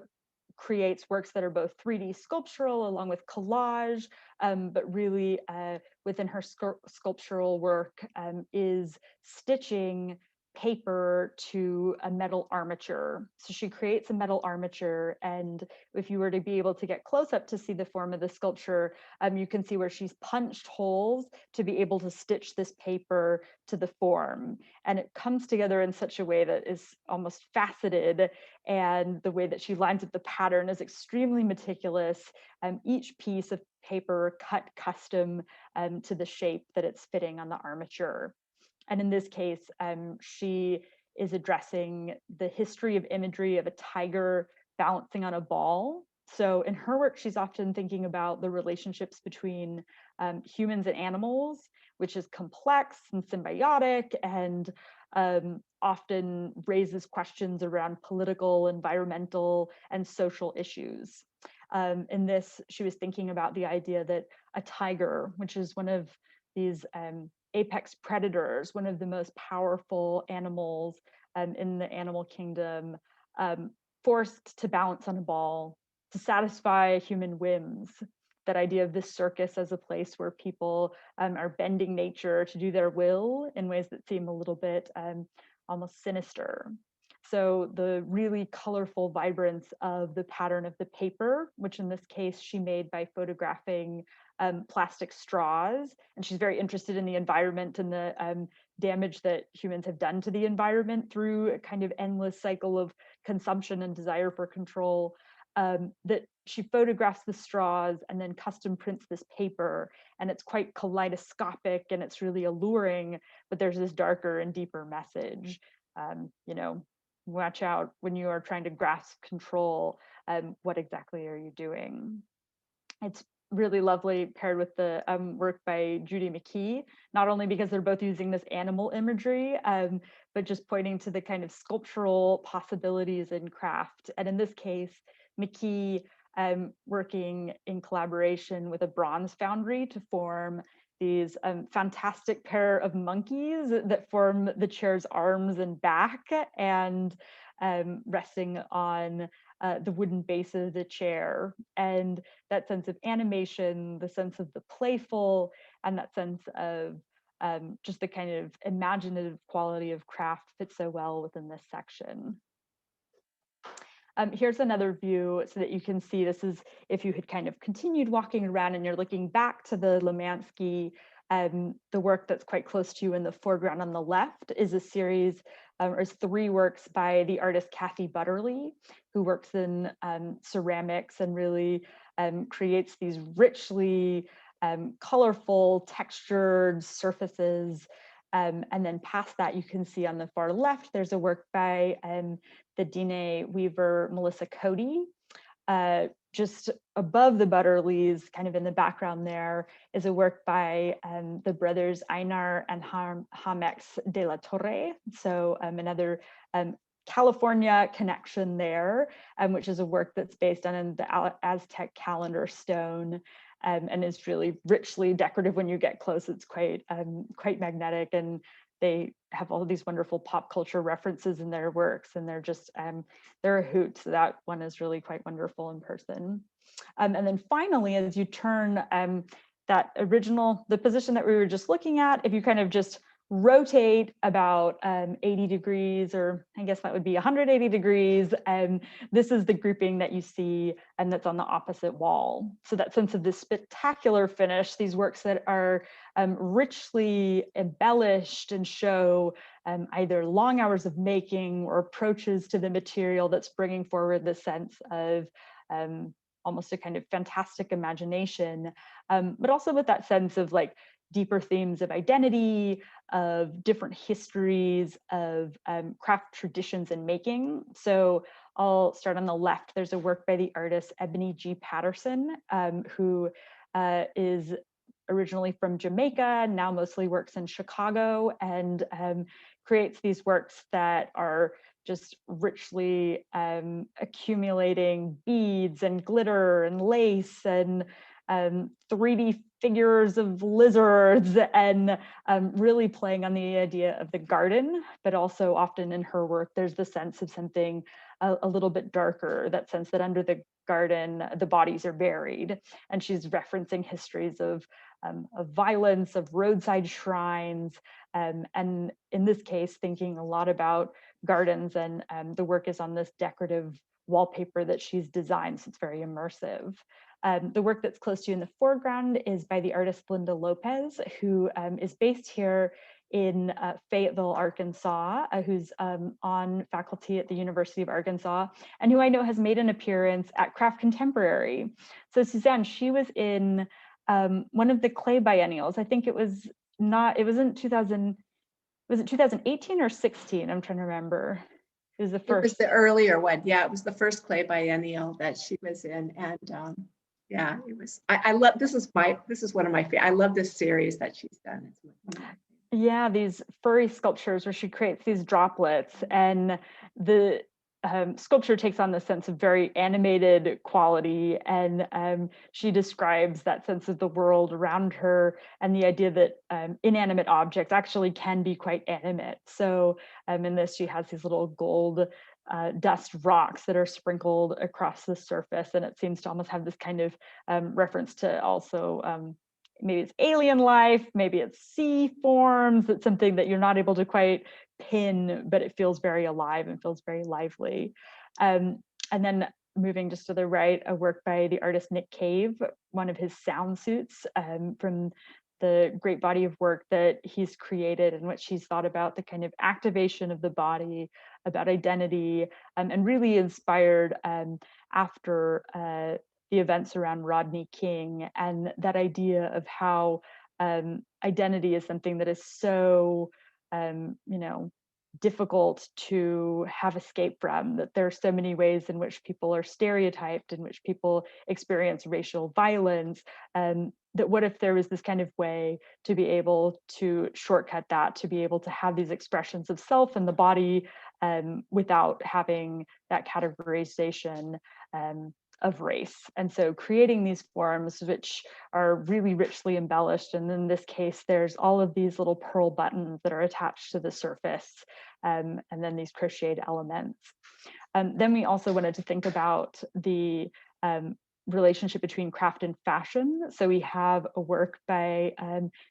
creates works that are both 3D sculptural along with collage, but really within her sculptural work is stitching paper to a metal armature. So she creates a metal armature, and if you were to be able to get close up to see the form of the sculpture, you can see where she's punched holes to be able to stitch this paper to the form. And it comes together in such a way that is almost faceted, and the way that she lines up the pattern is extremely meticulous. Each piece of paper cut custom to the shape that it's fitting on the armature. And in this case, she is addressing the history of imagery of a tiger balancing on a ball. So in her work, she's often thinking about the relationships between humans and animals, which is complex and symbiotic, and often raises questions around political, environmental, and social issues. In this, she was thinking about the idea that a tiger, which is one of these apex predators, one of the most powerful animals in the animal kingdom, forced to balance on a ball to satisfy human whims. That idea of this circus as a place where people are bending nature to do their will in ways that seem a little bit almost sinister. So the really colorful vibrance of the pattern of the paper, which in this case she made by photographing plastic straws. And she's very interested in the environment and the damage that humans have done to the environment through a kind of endless cycle of consumption and desire for control. That she photographs the straws and then custom prints this paper, and it's quite kaleidoscopic and it's really alluring, but there's this darker and deeper message. You know, watch out when you are trying to grasp control. What exactly are you doing? It's really lovely paired with the work by Judy Mckee, not only because they're both using this animal imagery, but just pointing to the kind of sculptural possibilities in craft. And in this case, Mckee working in collaboration with a bronze foundry to form these fantastic pair of monkeys that form the chair's arms and back, and resting on the wooden base of the chair. And that sense of animation, the sense of the playful, and that sense of just the kind of imaginative quality of craft fits so well within this section. Here's another view so that you can see, this is if you had kind of continued walking around and you're looking back to the Lemansky, the work that's quite close to you in the foreground on the left is a series, or is 3 works by the artist Kathy Butterly, who works in ceramics and really creates these richly colorful, textured surfaces. And then past that, you can see on the far left, there's a work by the Diné weaver, Melissa Cody. Just above the Butterleys, kind of in the background there, is a work by the brothers Einar and Jamex de la Torre. So another California connection there, which is a work that's based on the Aztec calendar stone. And is really richly decorative when you get close. It's quite magnetic, and they have all of these wonderful pop culture references in their works, and they're just they're a hoot. So that one is really quite wonderful in person. And then finally, as you turn that original, the position that we were just looking at, if you kind of just rotate about 80 degrees, or I guess that would be 180 degrees, and this is the grouping that you see, and that's on the opposite wall. So that sense of this spectacular finish, these works that are richly embellished and show either long hours of making or approaches to the material that's bringing forward the sense of almost a kind of fantastic imagination, but also with that sense of like deeper themes of identity, of different histories, of craft traditions and making. So I'll start on the left. There's a work by the artist Ebony G. Patterson, who is originally from Jamaica, now mostly works in Chicago, and creates these works that are just richly accumulating beads and glitter and lace and 3D figures of lizards, and really playing on the idea of the garden, but also often in her work, there's the sense of something a little bit darker, that sense that under the garden, the bodies are buried. And she's referencing histories of violence, of roadside shrines, and in this case, thinking a lot about gardens, and the work is on this decorative wallpaper that she's designed, so it's very immersive. The work that's close to you in the foreground is by the artist Linda Lopez, who is based here in Fayetteville, Arkansas, who's on faculty at the University of Arkansas, and who I know has made an appearance at Craft Contemporary. So Suzanne, she was in one of the clay biennials. I think it was not, it was in 2018 or 16? I'm trying to remember. It was the It first. was the earlier one. Yeah, it was the first clay biennial that she was in. And yeah, it was, I love, this is one of my favorite. I love this series that she's done. It's one of my favorites. Yeah, these furry sculptures where she creates these droplets, and the sculpture takes on this sense of very animated quality, and she describes that sense of the world around her and the idea that inanimate objects actually can be quite animate. So in this, she has these little gold dust rocks that are sprinkled across the surface, and it seems to almost have this kind of reference to also maybe it's alien life, maybe it's sea forms. It's something that you're not able to quite pin, but it feels very alive and feels very lively. And then moving just to the right, a work by the artist Nick Cave, one of his sound suits from the great body of work that he's created, in which he's thought about the kind of activation of the body, about identity, and really inspired after the events around Rodney King, and that idea of how identity is something that is so, difficult to have escape from, that there are so many ways in which people are stereotyped, in which people experience racial violence, that what if there was this kind of way to be able to shortcut that, to be able to have these expressions of self and the body without having that categorization of race. And so creating these forms which are really richly embellished, and in this case there's all of these little pearl buttons that are attached to the surface, and then these crocheted elements. Then we also wanted to think about the relationship between craft and fashion. So we have a work by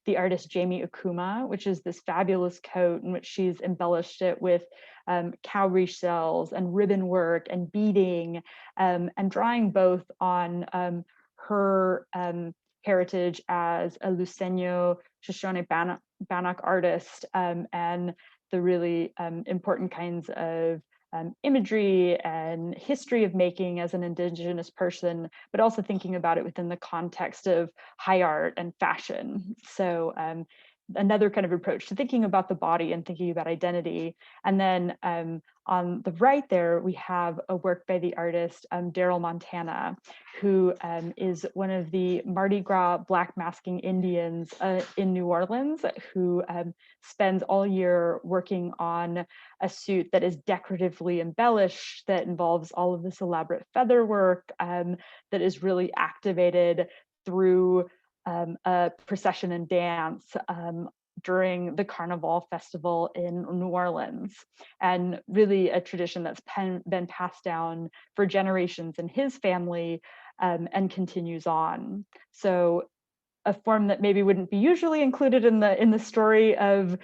the artist Jamie Okuma, which is this fabulous coat in which she's embellished it with cowrie shells and ribbon work and beading, and drawing both on her heritage as a Luisenyo Shoshone Bannock artist, and the really important kinds of imagery and history of making as an Indigenous person, but also thinking about it within the context of high art and fashion. So another kind of approach to thinking about the body and thinking about identity. And then on the right there, we have a work by the artist Daryl Montana, who is one of the Mardi Gras Black masking Indians in New Orleans, who spends all year working on a suit that is decoratively embellished, that involves all of this elaborate feather work, that is really activated through a procession and dance during the Carnival Festival in New Orleans, and really a tradition that's been passed down for generations in his family, and continues on. So a form that maybe wouldn't be usually included in the story of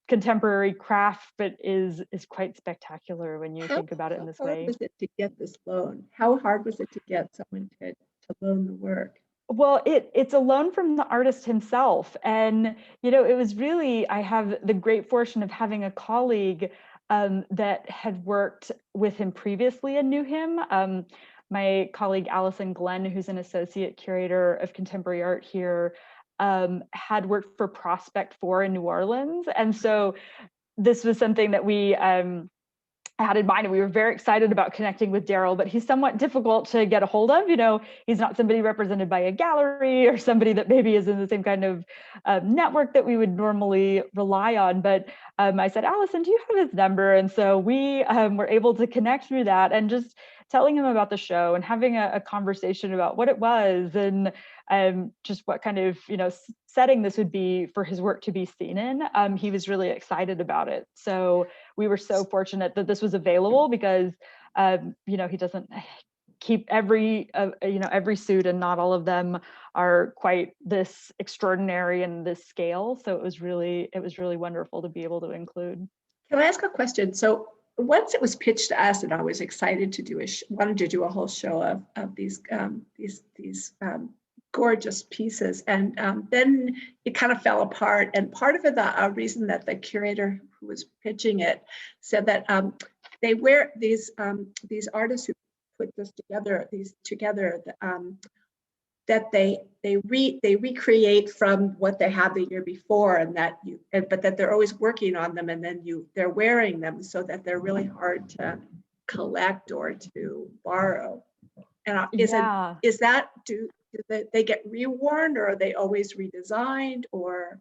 contemporary craft, but is quite spectacular when you think about it in this way. How hard was it to get this loan? How hard was it to get someone to loan the work? Well, it's a loan from the artist himself. And, it was really, I have the great fortune of having a colleague that had worked with him previously and knew him. My colleague, Allison Glenn, who's an associate curator of contemporary art here, had worked for Prospect 4 in New Orleans. And so this was something that we had in mind, and we were very excited about connecting with Daryl, but he's somewhat difficult to get a hold of. He's not somebody represented by a gallery or somebody that maybe is in the same kind of network that we would normally rely on. But I said, Allison, do you have his number? And so we were able to connect through that, and just telling him about the show and having a conversation about what it was, and just what kind of setting this would be for his work to be seen in. He was really excited about it. So we were so fortunate that this was available, because he doesn't keep every suit, and not all of them are quite this extraordinary and this scale. So it was really wonderful to be able to include. Can I ask a question? So once it was pitched to us, and I was excited to wanted to do a whole show of these gorgeous pieces, and then it kind of fell apart. And part of it, the reason that the curator who was pitching it said that they wear these artists who put this together, that they recreate from what they had the year before, and but that they're always working on them, and then they're wearing them so that they're really hard to collect or to borrow. And is that do they get reworn, or are they always redesigned, or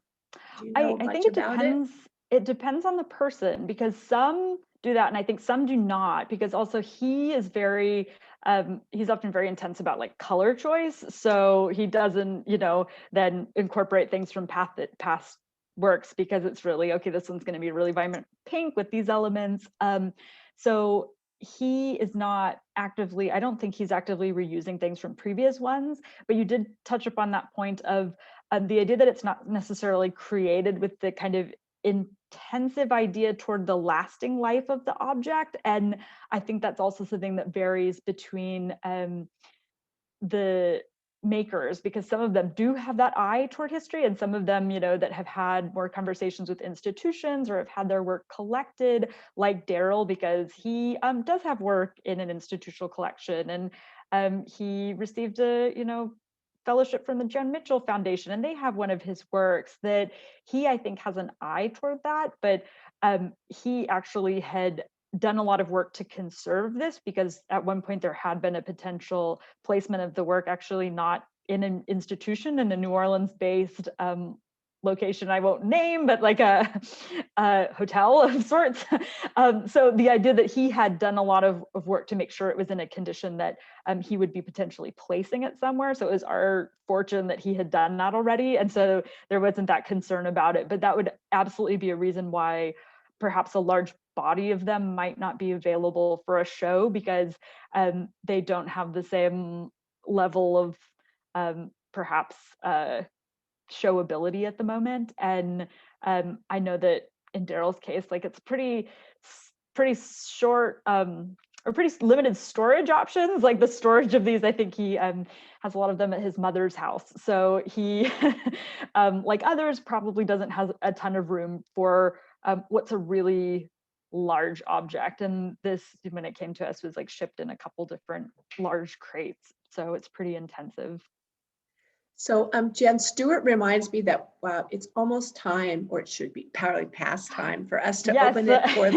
do you know I much think it about depends. It depends on the person, because some do that and I think some do not, because also he is very he's often very intense about like color choice, so he doesn't then incorporate things from past works, because it's really okay, this one's going to be really vibrant pink with these elements. So he is not actively, I don't think he's actively reusing things from previous ones, but you did touch upon that point of the idea that it's not necessarily created with the kind of intensive idea toward the lasting life of the object. And I think that's also something that varies between the makers, because some of them do have that eye toward history, and some of them, that have had more conversations with institutions or have had their work collected, like Daryl, because he does have work in an institutional collection, and he received a fellowship from the Joan Mitchell Foundation, and they have one of his works that he, I think, has an eye toward that, but he actually had done a lot of work to conserve this, because at one point there had been a potential placement of the work actually not in an institution, in a New Orleans based location I won't name, but like a hotel of sorts. So the idea that he had done a lot of work to make sure it was in a condition that he would be potentially placing it somewhere. So it was our fortune that he had done that already. And so there wasn't that concern about it, but that would absolutely be a reason why perhaps a large body of them might not be available for a show, because they don't have the same level of perhaps showability at the moment. And I know that in Daryl's case, like it's pretty short or pretty limited storage options. Like the storage of these, I think he has a lot of them at his mother's house. So he, like others, probably doesn't have a ton of room for what's a really large object. And this, when it came to us, was like shipped in a couple different large crates. So it's pretty intensive. So Jen, Stewart reminds me that it's almost time, or it should be probably past time, for us to open it for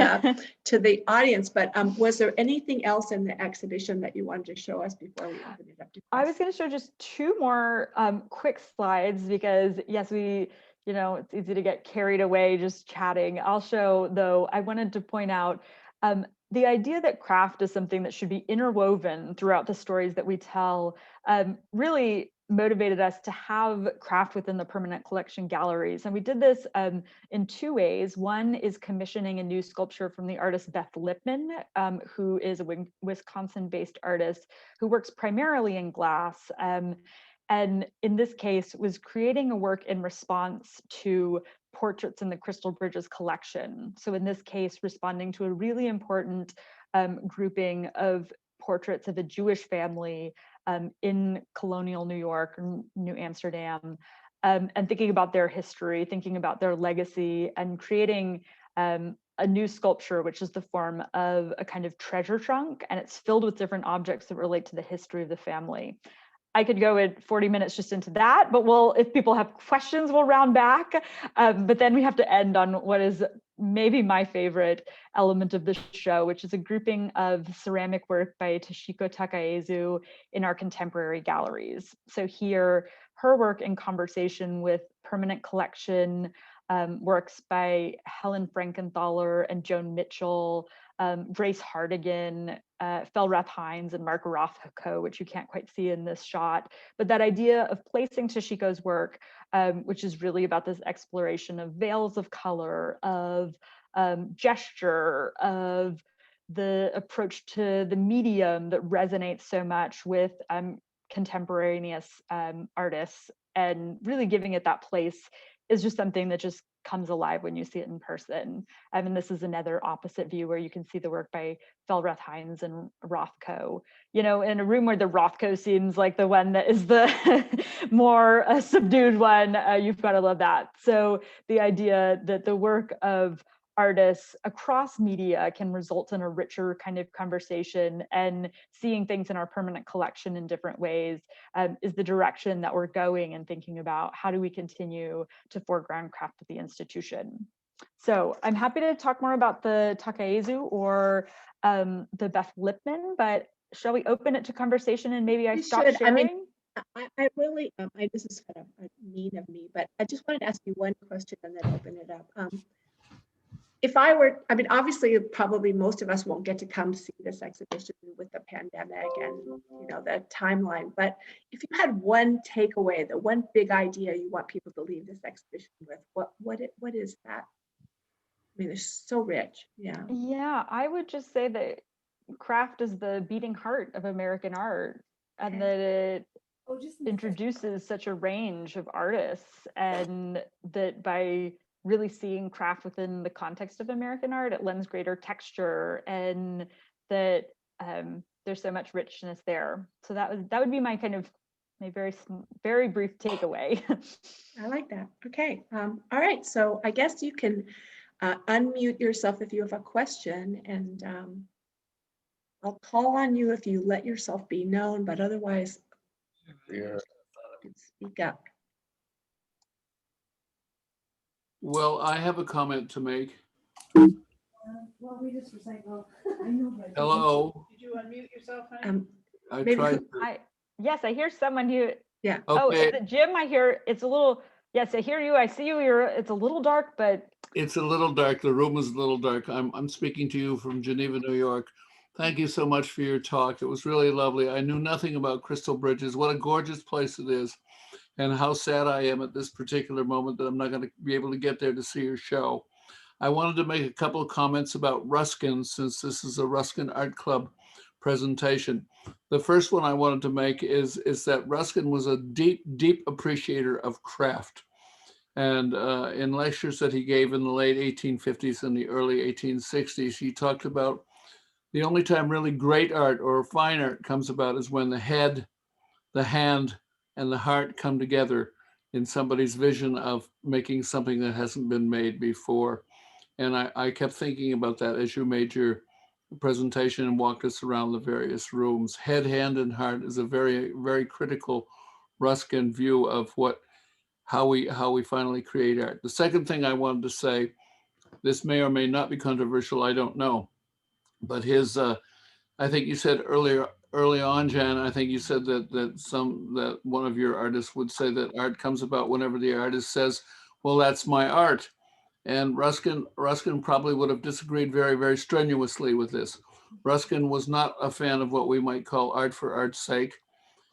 to the audience. But was there anything else in the exhibition that you wanted to show us before we open it up to questions? I was going to show just two more quick slides, because yes, it's easy to get carried away just chatting. I'll show, though, I wanted to point out the idea that craft is something that should be interwoven throughout the stories that we tell really motivated us to have craft within the permanent collection galleries. And we did this in two ways. One is commissioning a new sculpture from the artist Beth Lipman, who is a Wisconsin-based artist who works primarily in glass. And in this case was creating a work in response to portraits in the Crystal Bridges collection. So in this case, responding to a really important grouping of portraits of a Jewish family in colonial New York, New Amsterdam, and thinking about their history, thinking about their legacy, and creating a new sculpture, which is the form of a kind of treasure trunk, and it's filled with different objects that relate to the history of the family. I could go in 40 minutes just into that, but if people have questions, we'll round back. But then we have to end on what is maybe my favorite element of the show, which is a grouping of ceramic work by Toshiko Takaezu in our contemporary galleries. So here, her work in conversation with permanent collection works by Helen Frankenthaler and Joan Mitchell, Grace Hardigan, Felrath Hines, and Mark Rothko, which you can't quite see in this shot. But that idea of placing Toshiko's work, which is really about this exploration of veils of color, of gesture, of the approach to the medium that resonates so much with contemporaneous artists, and really giving it that place is just something that just comes alive when you see it in person. And this is another opposite view where you can see the work by Felrath Hines and Rothko. In a room where the Rothko seems like the one that is the more subdued one, you've got to love that. So the idea that the work of artists across media can result in a richer kind of conversation, and seeing things in our permanent collection in different ways is the direction that we're going, and thinking about how do we continue to foreground craft at the institution. So I'm happy to talk more about the Takaezu or the Beth Lipman, but shall we open it to conversation and maybe I stop sharing? I mean, I really, this is kind of mean of me, but I just wanted to ask you one question and then open it up. If I were, I mean, obviously, probably most of us won't get to come see this exhibition with the pandemic and, you know, the timeline, but if you had one takeaway, the one big idea you want people to leave this exhibition with, what is that? I mean, it's so rich. Yeah. Yeah, I would just say that craft is the beating heart of American art, and that it introduces such a range of artists, and that by really seeing craft within the context of American art, it lends greater texture, and that there's so much richness there. So that would be my kind of my very brief takeaway. I like that. Okay. All right. So I guess you can unmute yourself if you have a question, and I'll call on you if you let yourself be known, but otherwise, you can speak up. Well, I have a comment to make. Well, we just were saying, well, I know, but. Hello. Did you unmute yourself, honey? I Maybe tried. Yes, I hear someone who. Yeah. Oh, Okay. is it Jim? I hear it's a little. Yes, I hear you. I see you. It's a little dark, but. It's a little dark. The room is a little dark. I'm speaking to you from Geneva, New York. Thank you so much for your talk. It was really lovely. I knew nothing about Crystal Bridges. What a gorgeous place it is. And how sad I am at this particular moment that I'm not going to be able to get there to see your show. I wanted to make a couple of comments about Ruskin, since this is a Ruskin Art Club presentation. The first one I wanted to make is that Ruskin was a deep appreciator of craft. And in lectures that he gave in the late 1850s and the early 1860s, he talked about the only time really great art or fine art comes about is when the head, the hand, and the heart come together in somebody's vision of making something that hasn't been made before. And I kept thinking about that as you made your presentation and walked us around the various rooms. Head, hand, and heart is a very, very critical Ruskin view of how we finally create art. The second thing I wanted to say, this may or may not be controversial, I don't know, but his, I think you said early on, Jen, I think you said that one of your artists would say that art comes about whenever the artist says, well, that's my art. And Ruskin probably would have disagreed very, very strenuously with this. Ruskin was not a fan of what we might call art for art's sake.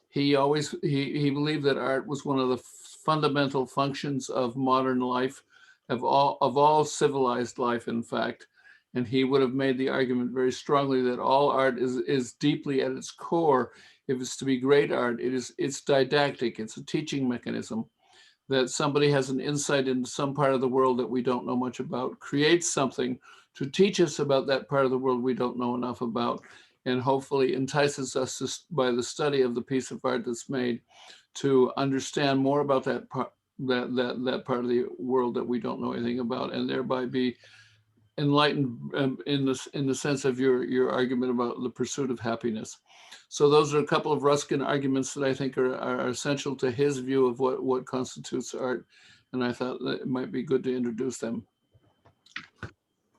He believed that art was one of the fundamental functions of modern life, of all civilized life, in fact. And he would have made the argument very strongly that all art is deeply at its core. If it's to be great art, it's didactic, it's a teaching mechanism. That somebody has an insight into some part of the world that we don't know much about, creates something to teach us about that part of the world we don't know enough about, and hopefully entices us by the study of the piece of art that's made to understand more about that part of the world that we don't know anything about, and thereby be enlightened in the sense of your argument about the pursuit of happiness. So those are a couple of Ruskin arguments that I think are essential to his view of what constitutes art, and I thought that it might be good to introduce them.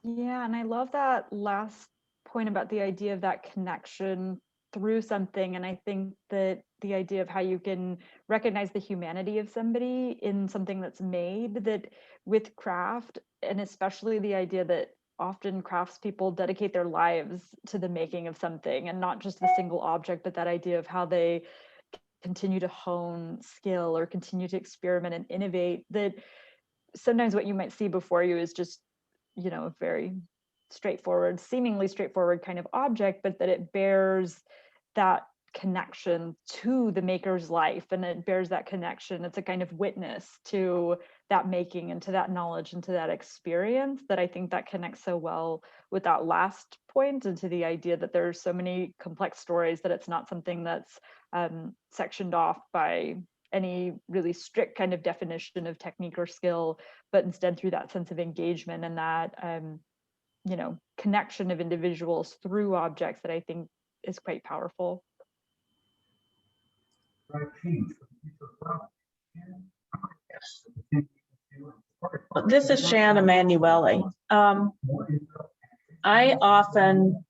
Yeah, and I love that last point about the idea of that connection through something. And I think that the idea of how you can recognize the humanity of somebody in something that's made, that with craft, and especially the idea that often craftspeople dedicate their lives to the making of something, and not just the single object, but that idea of how they continue to hone skill or continue to experiment and innovate, that sometimes what you might see before you is just, you know, a very straightforward, seemingly straightforward kind of object, but that it bears that connection to the maker's life, and it bears that connection. It's a kind of witness to that making and to that knowledge and to that experience, that I think that connects so well with that last point, and to the idea that there's so many complex stories, that it's not something that's sectioned off by any really strict kind of definition of technique or skill, but instead through that sense of engagement and that, you know, connection of individuals through objects that I think is quite powerful. This is Shan Emanuele. I often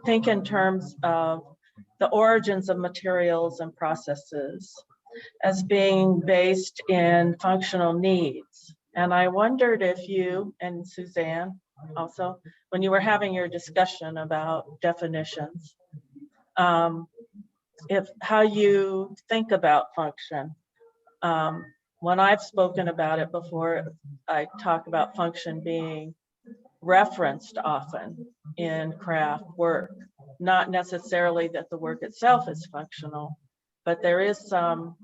think in terms of the origins of materials and processes as being based in functional needs. And I wondered if you and Suzanne also, when you were having your discussion about definitions, if how you think about function. When I've spoken about it before, I talk about function being referenced often in craft work, not necessarily that the work itself is functional, but there is some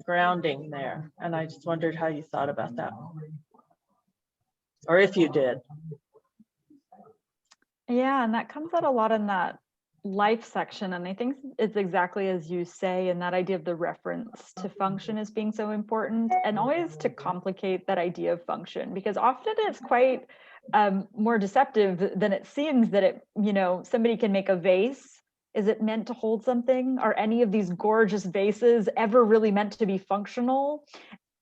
grounding there. And I just wondered how you thought about that, or if you did. Yeah, and that comes out a lot in that life section. And I think it's exactly as you say, and that idea of the reference to function as being so important, and always to complicate that idea of function, because often it's quite more deceptive than it seems that it, you know, somebody can make a vase. Is it meant to hold something? Are any of these gorgeous vases ever really meant to be functional?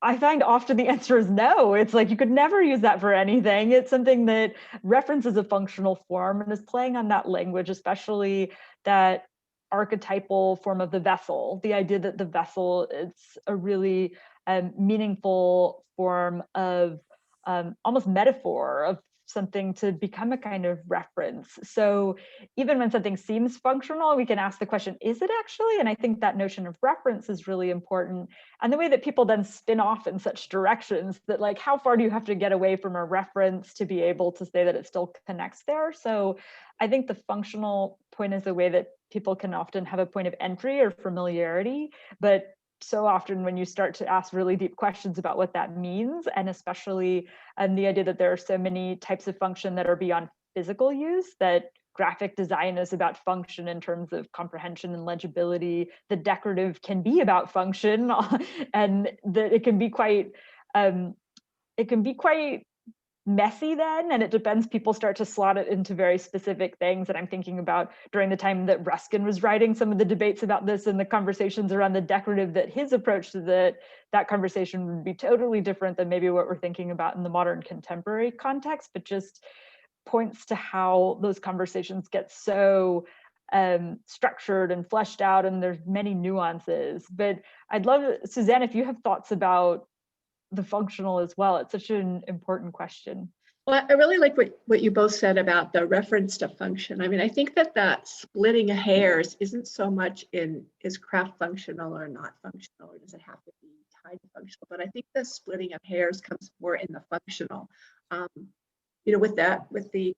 I find often the answer is no. It's like you could never use that for anything. It's something that references a functional form and is playing on that language, especially that archetypal form of the vessel. The idea that the vessel is a really meaningful form of almost metaphor of something to become a kind of reference. So even when something seems functional, we can ask the question, is it actually? And I think that notion of reference is really important. And the way that people then spin off in such directions, that like, how far do you have to get away from a reference to be able to say that it still connects there? So I think the functional point is the way that people can often have a point of entry or familiarity, but so often when you start to ask really deep questions about what that means, and especially the idea that there are so many types of function that are beyond physical use, that graphic design is about function in terms of comprehension and legibility, the decorative can be about function, and that it can be quite messy then, and it depends. People start to slot it into very specific things. And I'm thinking about during the time that Ruskin was writing, some of the debates about this and the conversations around the decorative, that his approach to that conversation would be totally different than maybe what we're thinking about in the modern contemporary context, but just points to how those conversations get so structured and fleshed out, and there's many nuances. But I'd love, Suzanne, if you have thoughts about the functional as well. It's such an important question. Well, I really like what you both said about the reference to function. I mean, I think that splitting hairs isn't so much in is craft functional or not functional, or does it have to be tied to functional? But I think the splitting of hairs comes more in the functional. You know, with the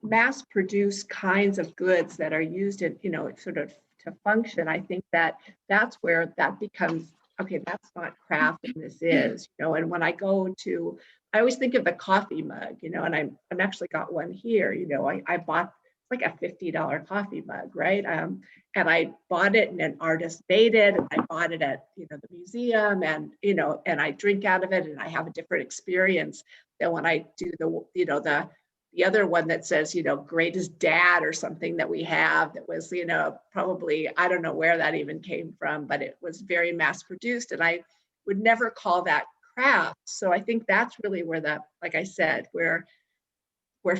mass-produced kinds of goods that are used in, you know, sort of to function, I think that's where that becomes, okay, that's not craft and this is, you know. And when I go to, I always think of the coffee mug, you know, and I'm actually got one here, you know, I bought like a $50 coffee mug, right? And I bought it and an artist made it, and I bought it at, you know, the museum, and, you know, and I drink out of it and I have a different experience than when I do the, you know, the other one that says, you know, greatest dad or something that we have that was, you know, probably, I don't know where that even came from, but it was very mass produced, and I would never call that craft. So I think that's really where that, like I said, where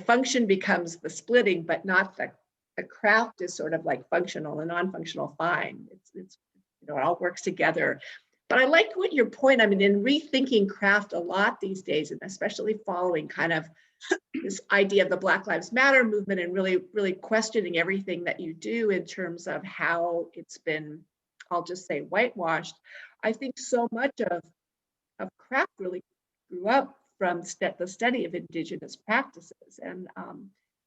function becomes the splitting, but not the craft is sort of like functional and non-functional fine. It's you know, it all works together. But I like what your point, I mean, in rethinking craft a lot these days, and especially following kind of this idea of the Black Lives Matter movement, and really questioning everything that you do in terms of how it's been, I'll just say, whitewashed. I think so much of craft really grew up from the study of Indigenous practices, and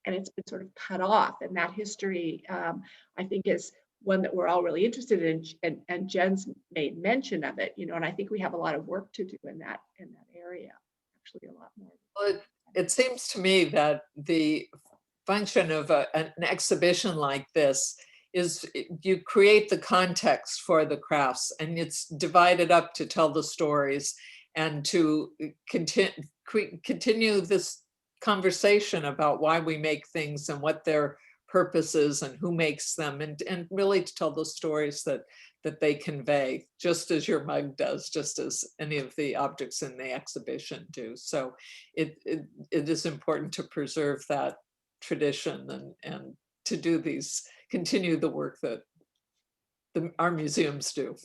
it's been sort of cut off. And that history, I think, is one that we're all really interested in, and Jen's made mention of it, you know, and I think we have a lot of work to do in that area, actually a lot more. Well, it seems to me that the function of an exhibition like this is you create the context for the crafts, and it's divided up to tell the stories and to continue this conversation about why we make things and what their purpose is and who makes them, and really to tell the stories that they convey, just as your mug does, just as any of the objects in the exhibition do. So it is important to preserve that tradition and to do these, continue the work that our museums do.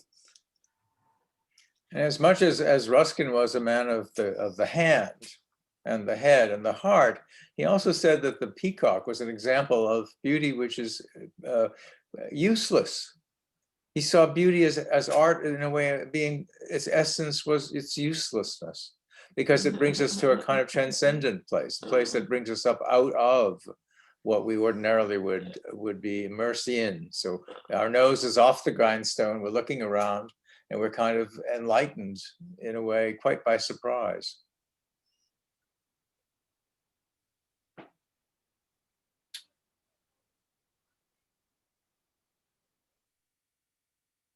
And as much as Ruskin was a man of the hand and the head and the heart, he also said that the peacock was an example of beauty which is useless. He saw beauty as art in a way, being its essence was its uselessness, because it brings us to a kind of transcendent place, a place that brings us up out of what we ordinarily would be immersed in. So our nose is off the grindstone, we're looking around, and we're kind of enlightened in a way, quite by surprise.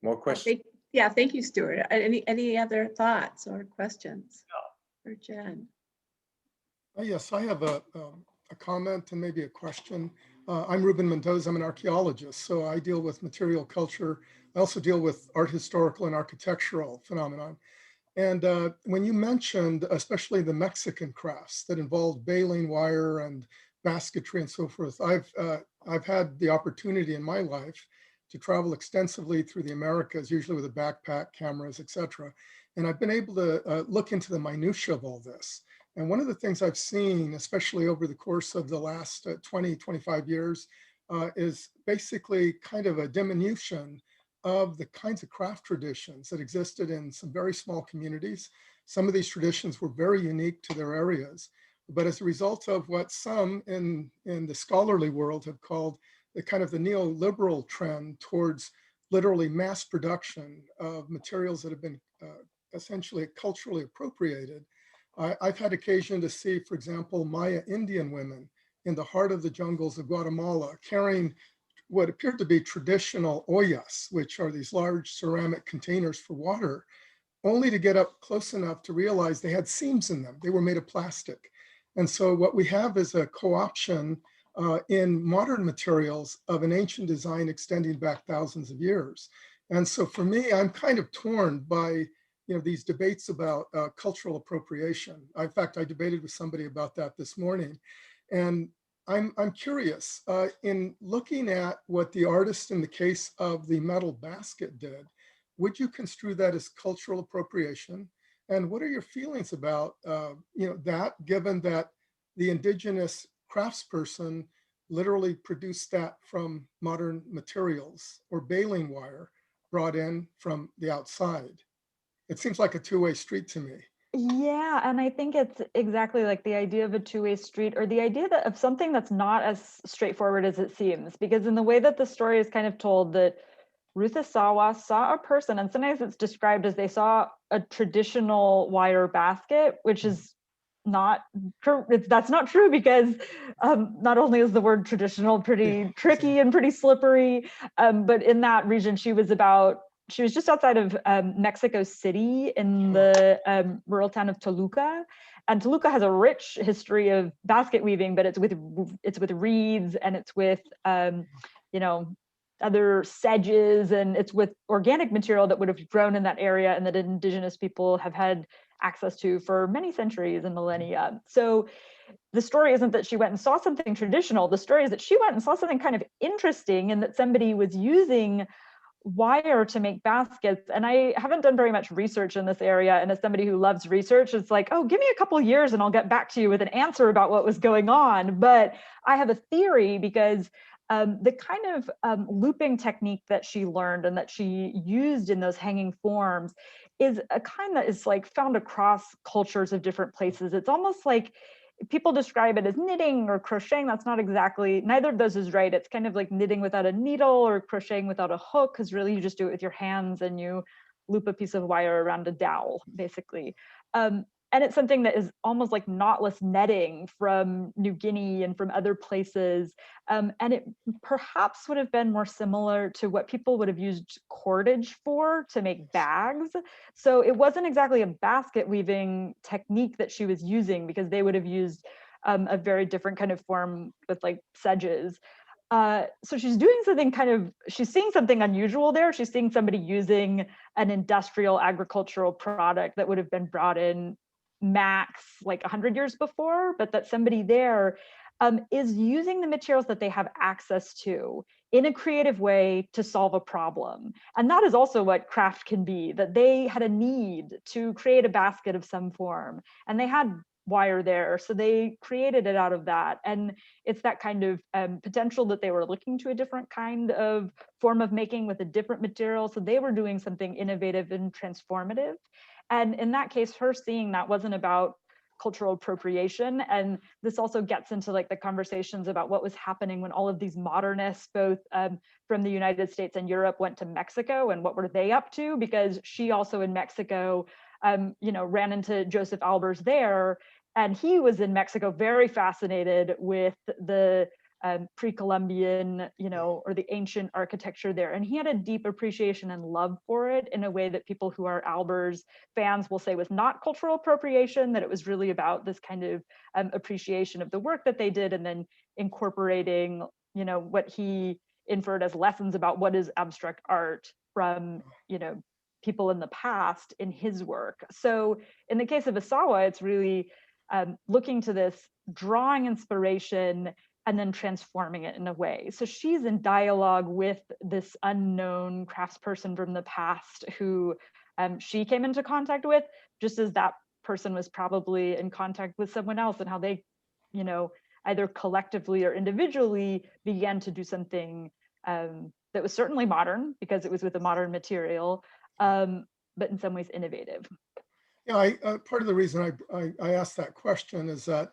More questions? Yeah, thank you, Stuart. Any other thoughts or questions for Jen? Yes, I have a comment and maybe a question. I'm Ruben Mendoza. I'm an archaeologist, so I deal with material culture. I also deal with art historical and architectural phenomenon. And when you mentioned, especially the Mexican crafts that involved baling wire and basketry and so forth, I've had the opportunity in my life to travel extensively through the Americas, usually with a backpack, cameras, etc. And I've been able to look into the minutia of all this. And one of the things I've seen, especially over the course of the last 20, 25 years, is basically kind of a diminution of the kinds of craft traditions that existed in some very small communities. Some of these traditions were very unique to their areas, but as a result of what some in the scholarly world have called the kind of the neoliberal trend towards literally mass production of materials that have been essentially culturally appropriated. I've had occasion to see, for example, Maya Indian women in the heart of the jungles of Guatemala carrying what appeared to be traditional ollas, which are these large ceramic containers for water, only to get up close enough to realize they had seams in them. They were made of plastic. And so what we have is a co-option in modern materials of an ancient design extending back thousands of years. And so for me, I'm kind of torn by these debates about cultural appropriation. In fact, I debated with somebody about that this morning. And I'm curious, in looking at what the artist in the case of the metal basket did, would you construe that as cultural appropriation? And what are your feelings about that, given that the indigenous craftsperson literally produced that from modern materials or baling wire brought in from the outside? It seems like a two-way street to me. Yeah, and I think it's exactly like the idea of a two-way street, or the idea of something that's not as straightforward as it seems, because in the way that the story is kind of told, that Ruth Asawa saw a person, and sometimes it's described as they saw a traditional wire basket, which is not true. That's not true, because not only is the word traditional pretty tricky and pretty slippery, but in that region she was just outside of Mexico City in the rural town of Toluca. And Toluca has a rich history of basket weaving, but it's with reeds, and it's with other sedges, and it's with organic material that would have grown in that area and that indigenous people have had access to for many centuries and millennia. So the story isn't that she went and saw something traditional. The story is that she went and saw something kind of interesting, and that somebody was using wire to make baskets. And I haven't done very much research in this area, and as somebody who loves research, it's like, oh, give me a couple of years and I'll get back to you with an answer about what was going on. But I have a theory, because the kind of looping technique that she learned and that she used in those hanging forms is a kind that is like found across cultures of different places. It's almost like people describe it as knitting or crocheting. That's not exactly, neither of those is right. It's kind of like knitting without a needle or crocheting without a hook, because really you just do it with your hands and you loop a piece of wire around a dowel, basically. and it's something that is almost like knotless netting from New Guinea and from other places. And it perhaps would have been more similar to what people would have used cordage for to make bags. So it wasn't exactly a basket weaving technique that she was using, because they would have used a very different kind of form with like sedges. So she's doing something she's seeing something unusual there. She's seeing somebody using an industrial agricultural product that would have been brought in max like 100 years before, but that somebody there is using the materials that they have access to in a creative way to solve a problem. And that is also what craft can be, that they had a need to create a basket of some form, and they had wire there, so they created it out of that. And it's that kind of potential that they were looking to a different kind of form of making with a different material, so they were doing something innovative and transformative. And in that case, her seeing that wasn't about cultural appropriation. And this also gets into like the conversations about what was happening when all of these modernists, both from the United States and Europe, went to Mexico, and what were they up to? Because she also in Mexico ran into Joseph Albers there, and he was in Mexico very fascinated with the pre-Columbian, or the ancient architecture there. And he had a deep appreciation and love for it in a way that people who are Albers fans will say was not cultural appropriation, that it was really about this kind of appreciation of the work that they did, and then incorporating, what he inferred as lessons about what is abstract art from, people in the past in his work. So in the case of Isawa, it's really looking to this, drawing inspiration, and then transforming it in a way. So she's in dialogue with this unknown craftsperson from the past who she came into contact with, just as that person was probably in contact with someone else, and how they, either collectively or individually began to do something that was certainly modern, because it was with a modern material, but in some ways innovative. Yeah, part of the reason I asked that question is that,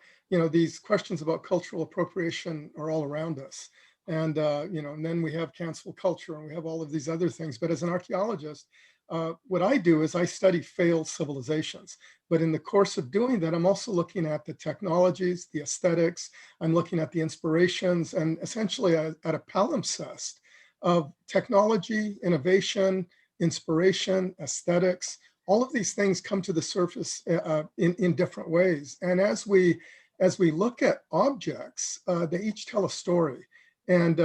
these questions about cultural appropriation are all around us. And, and then we have cancel culture, and we have all of these other things. But as an archaeologist, what I do is I study failed civilizations. But in the course of doing that, I'm also looking at the technologies, the aesthetics, I'm looking at the inspirations, and essentially at a palimpsest of technology, innovation, inspiration, aesthetics. All of these things come to the surface in different ways. And as we look at objects, they each tell a story. And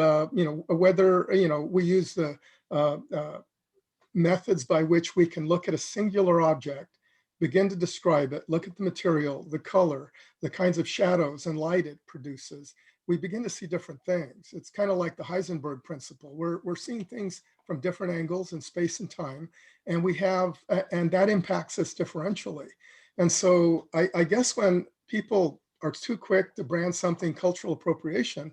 whether we use the methods by which we can look at a singular object, begin to describe it, look at the material, the color, the kinds of shadows and light it produces, we begin to see different things. It's kind of like the Heisenberg principle. We're seeing things from different angles in space and time, and and that impacts us differentially. And so I guess when people are too quick to brand something cultural appropriation,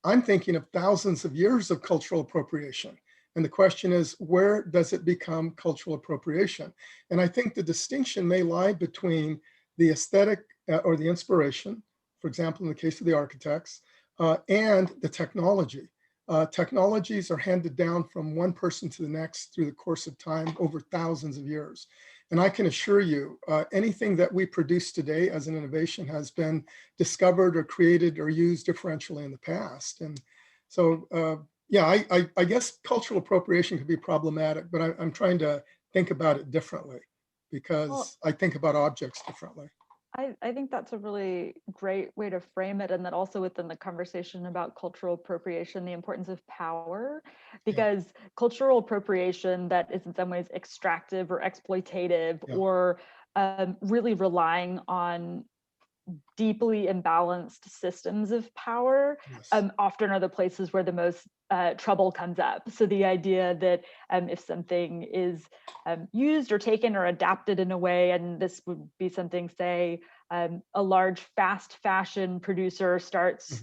I'm thinking of thousands of years of cultural appropriation. And the question is, where does it become cultural appropriation? And I think the distinction may lie between the aesthetic or the inspiration, for example, in the case of the architects, and the technology. Technologies are handed down from one person to the next through the course of time over thousands of years. And I can assure you, anything that we produce today as an innovation has been discovered or created or used differentially in the past. And so, I guess cultural appropriation could be problematic, but I'm trying to think about it differently, because I think about objects differently. I think that's a really great way to frame it, and that also within the conversation about cultural appropriation, the importance of power, because cultural appropriation that is in some ways extractive or exploitative or really relying on deeply imbalanced systems of power often are the places where the most trouble comes up. So the idea that if something is used or taken or adapted in a way, and this would be something, say, a large fast fashion producer starts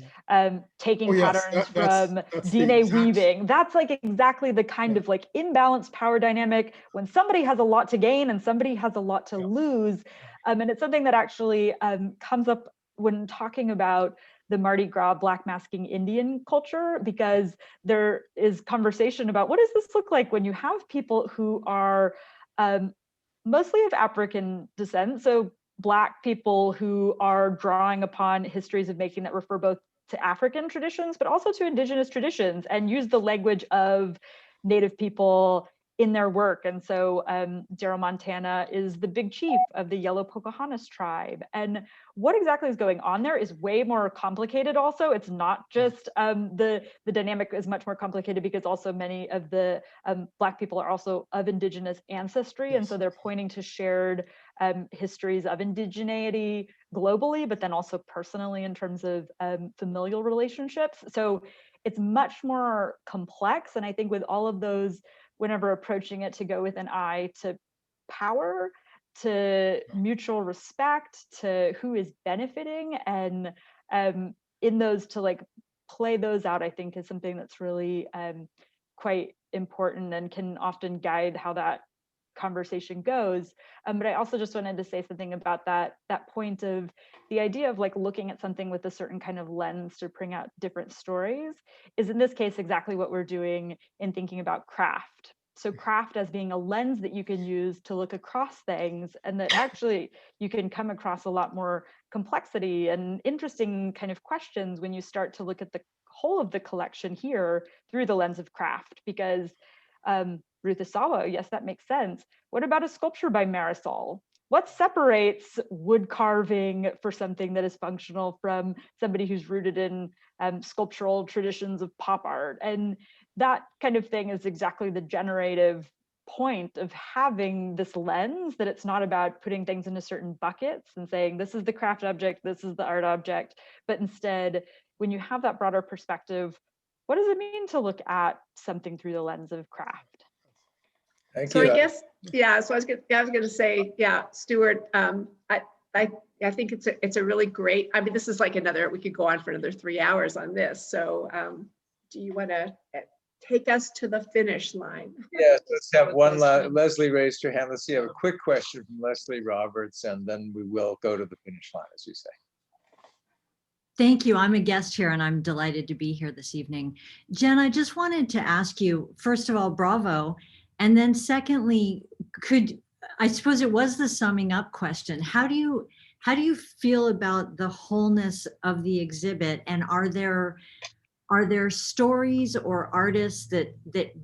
taking patterns from Dine weaving. That's like exactly the kind of like imbalanced power dynamic when somebody has a lot to gain and somebody has a lot to lose. And it's something that actually comes up when talking about the Mardi Gras black masking Indian culture, because there is conversation about what does this look like when you have people who are mostly of African descent. So Black people who are drawing upon histories of making that refer both to African traditions, but also to indigenous traditions, and use the language of Native people in their work. And so Daryl Montana is the big chief of the Yellow Pocahontas tribe. And what exactly is going on there is way more complicated also. It's not just the dynamic is much more complicated because also many of the Black people are also of indigenous ancestry. And so they're pointing to shared histories of indigeneity globally, but then also personally in terms of familial relationships. So it's much more complex. And I think with all of those, whenever approaching it, to go with an eye to power, to mutual respect, to who is benefiting, and in those to like play those out, I think is something that's really quite important and can often guide how that conversation goes. But I also just wanted to say something about that point of the idea of like looking at something with a certain kind of lens to bring out different stories is in this case exactly what we're doing in thinking about craft. So craft as being a lens that you can use to look across things, and that actually you can come across a lot more complexity and interesting kind of questions when you start to look at the whole of the collection here through the lens of craft. Because Ruth Asawa, yes, that makes sense. What about a sculpture by Marisol? What separates wood carving for something that is functional from somebody who's rooted in sculptural traditions of pop art? And that kind of thing is exactly the generative point of having this lens, that it's not about putting things into certain buckets and saying, this is the craft object, this is the art object, but instead, when you have that broader perspective, what does it mean to look at something through the lens of craft? Thank So you. I guess, yeah, so I was gonna say, yeah, Stuart, I think it's a really great, I mean, this is like another, we could go on for another 3 hours on this. So do you want to take us to the finish line? Yes, let's have one. Leslie raised her hand. Let's see, I have a quick question from Leslie Roberts, and then we will go to the finish line, as you say. Thank you. I'm a guest here and I'm delighted to be here this evening. Jen, I just wanted to ask you, first of all, bravo. And then secondly, I suppose it was the summing up question. How do you feel about the wholeness of the exhibit? And are there stories or artists that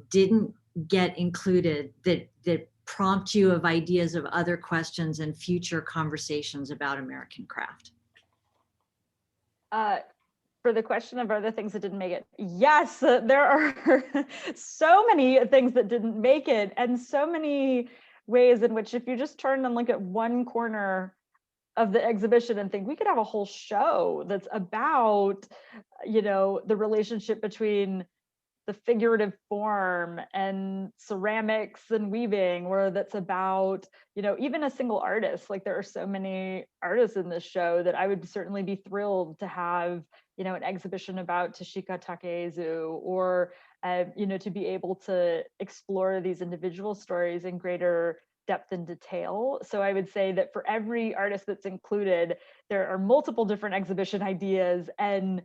didn't get included that prompt you of ideas of other questions and future conversations about American craft? For the question of are there things that didn't make it? Yes, there are so many things that didn't make it, and so many ways in which if you just turn and look at one corner of the exhibition and think we could have a whole show that's about, you know, the relationship between the figurative form and ceramics and weaving, or that's about, you know, even a single artist. Like there are so many artists in this show that I would certainly be thrilled to have, you know, an exhibition about Toshika Takezu, or, you know, to be able to explore these individual stories in greater depth and detail. So I would say that for every artist that's included, there are multiple different exhibition ideas. And,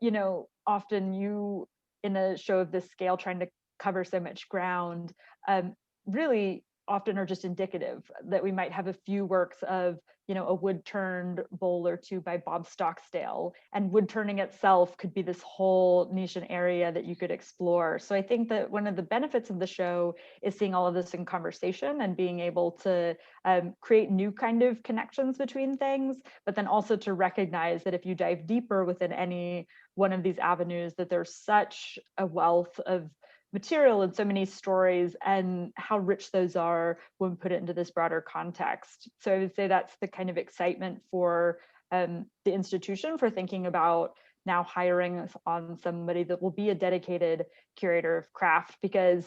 you know, often you, in a show of this scale, trying to cover so much ground, really often are just indicative that we might have a few works of, you know, a wood turned bowl or two by Bob Stocksdale, and wood turning itself could be this whole niche and area that you could explore. So I think that one of the benefits of the show is seeing all of this in conversation and being able to create new kind of connections between things, but then also to recognize that if you dive deeper within any one of these avenues, that there's such a wealth of material and so many stories, and how rich those are when put it into this broader context. So I would say that's the kind of excitement for the institution, for thinking about now hiring on somebody that will be a dedicated curator of craft, because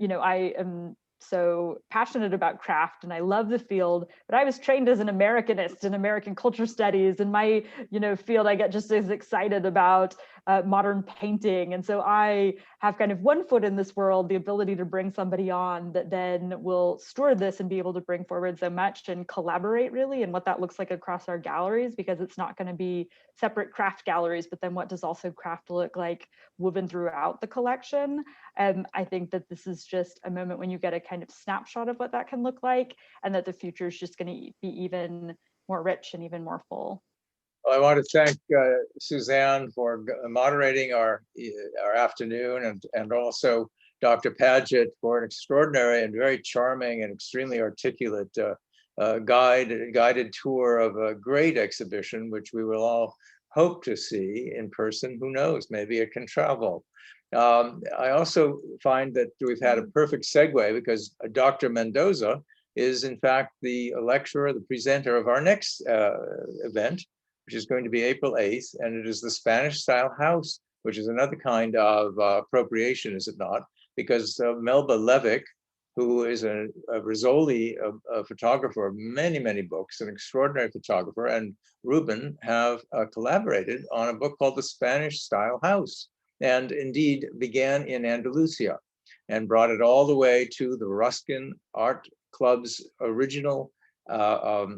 you know, I am so passionate about craft and I love the field, but I was trained as an Americanist in American culture studies. In my, you know, field, I get just as excited about modern painting. And so I have kind of one foot in this world, the ability to bring somebody on that then will steward this and be able to bring forward so much and collaborate really, and what that looks like across our galleries, because it's not going to be separate craft galleries, but then what does also craft look like woven throughout the collection? I think that this is just a moment when you get a kind of snapshot of what that can look like, and that the future is just going to be even more rich and even more full. Well, I want to thank Suzanne for moderating our afternoon, and also Dr. Padgett for an extraordinary and very charming and extremely articulate guided tour of a great exhibition, which we will all hope to see in person. Who knows, maybe it can travel. I also find that we've had a perfect segue, because Dr. Mendoza is in fact the lecturer, the presenter of our next event, which is going to be April 8th, and it is the Spanish style house, which is another kind of appropriation, is it not? Because Melba Levick, who is a Rizzoli photographer of many, many books, an extraordinary photographer, and Ruben have collaborated on a book called The Spanish Style House, and indeed began in Andalusia and brought it all the way to the Ruskin Art Club's original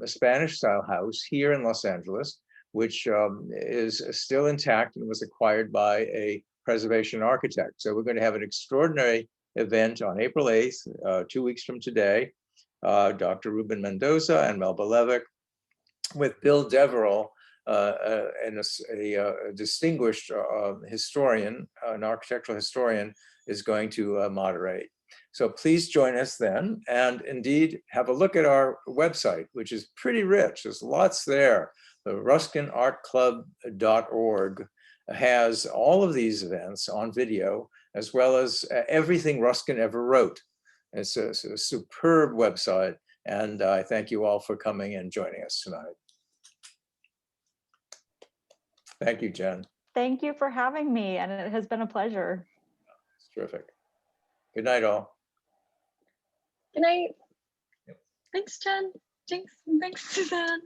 Spanish style house here in Los Angeles, which is still intact and was acquired by a preservation architect. So we're going to have an extraordinary event on April 8th, 2 weeks from today. Dr. Ruben Mendoza and Melba Levick, with Bill Deverell, and a distinguished historian, an architectural historian, is going to moderate. So please join us then, and indeed have a look at our website, which is pretty rich. There's lots there. The RuskinArtClub.org has all of these events on video, as well as everything Ruskin ever wrote. It's a superb website, and I thank you all for coming and joining us tonight. Thank you, Jen. Thank you for having me, and it has been a pleasure. It's terrific. Good night, all. Good night. Yep. Thanks, Jen. Thanks, Suzanne.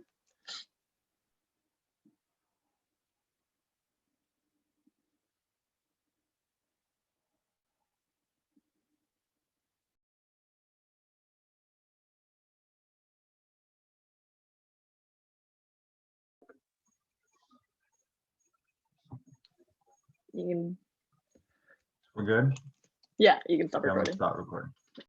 You can, We're good? yeah, you can stop Okay, I'm gonna recording. stop recording.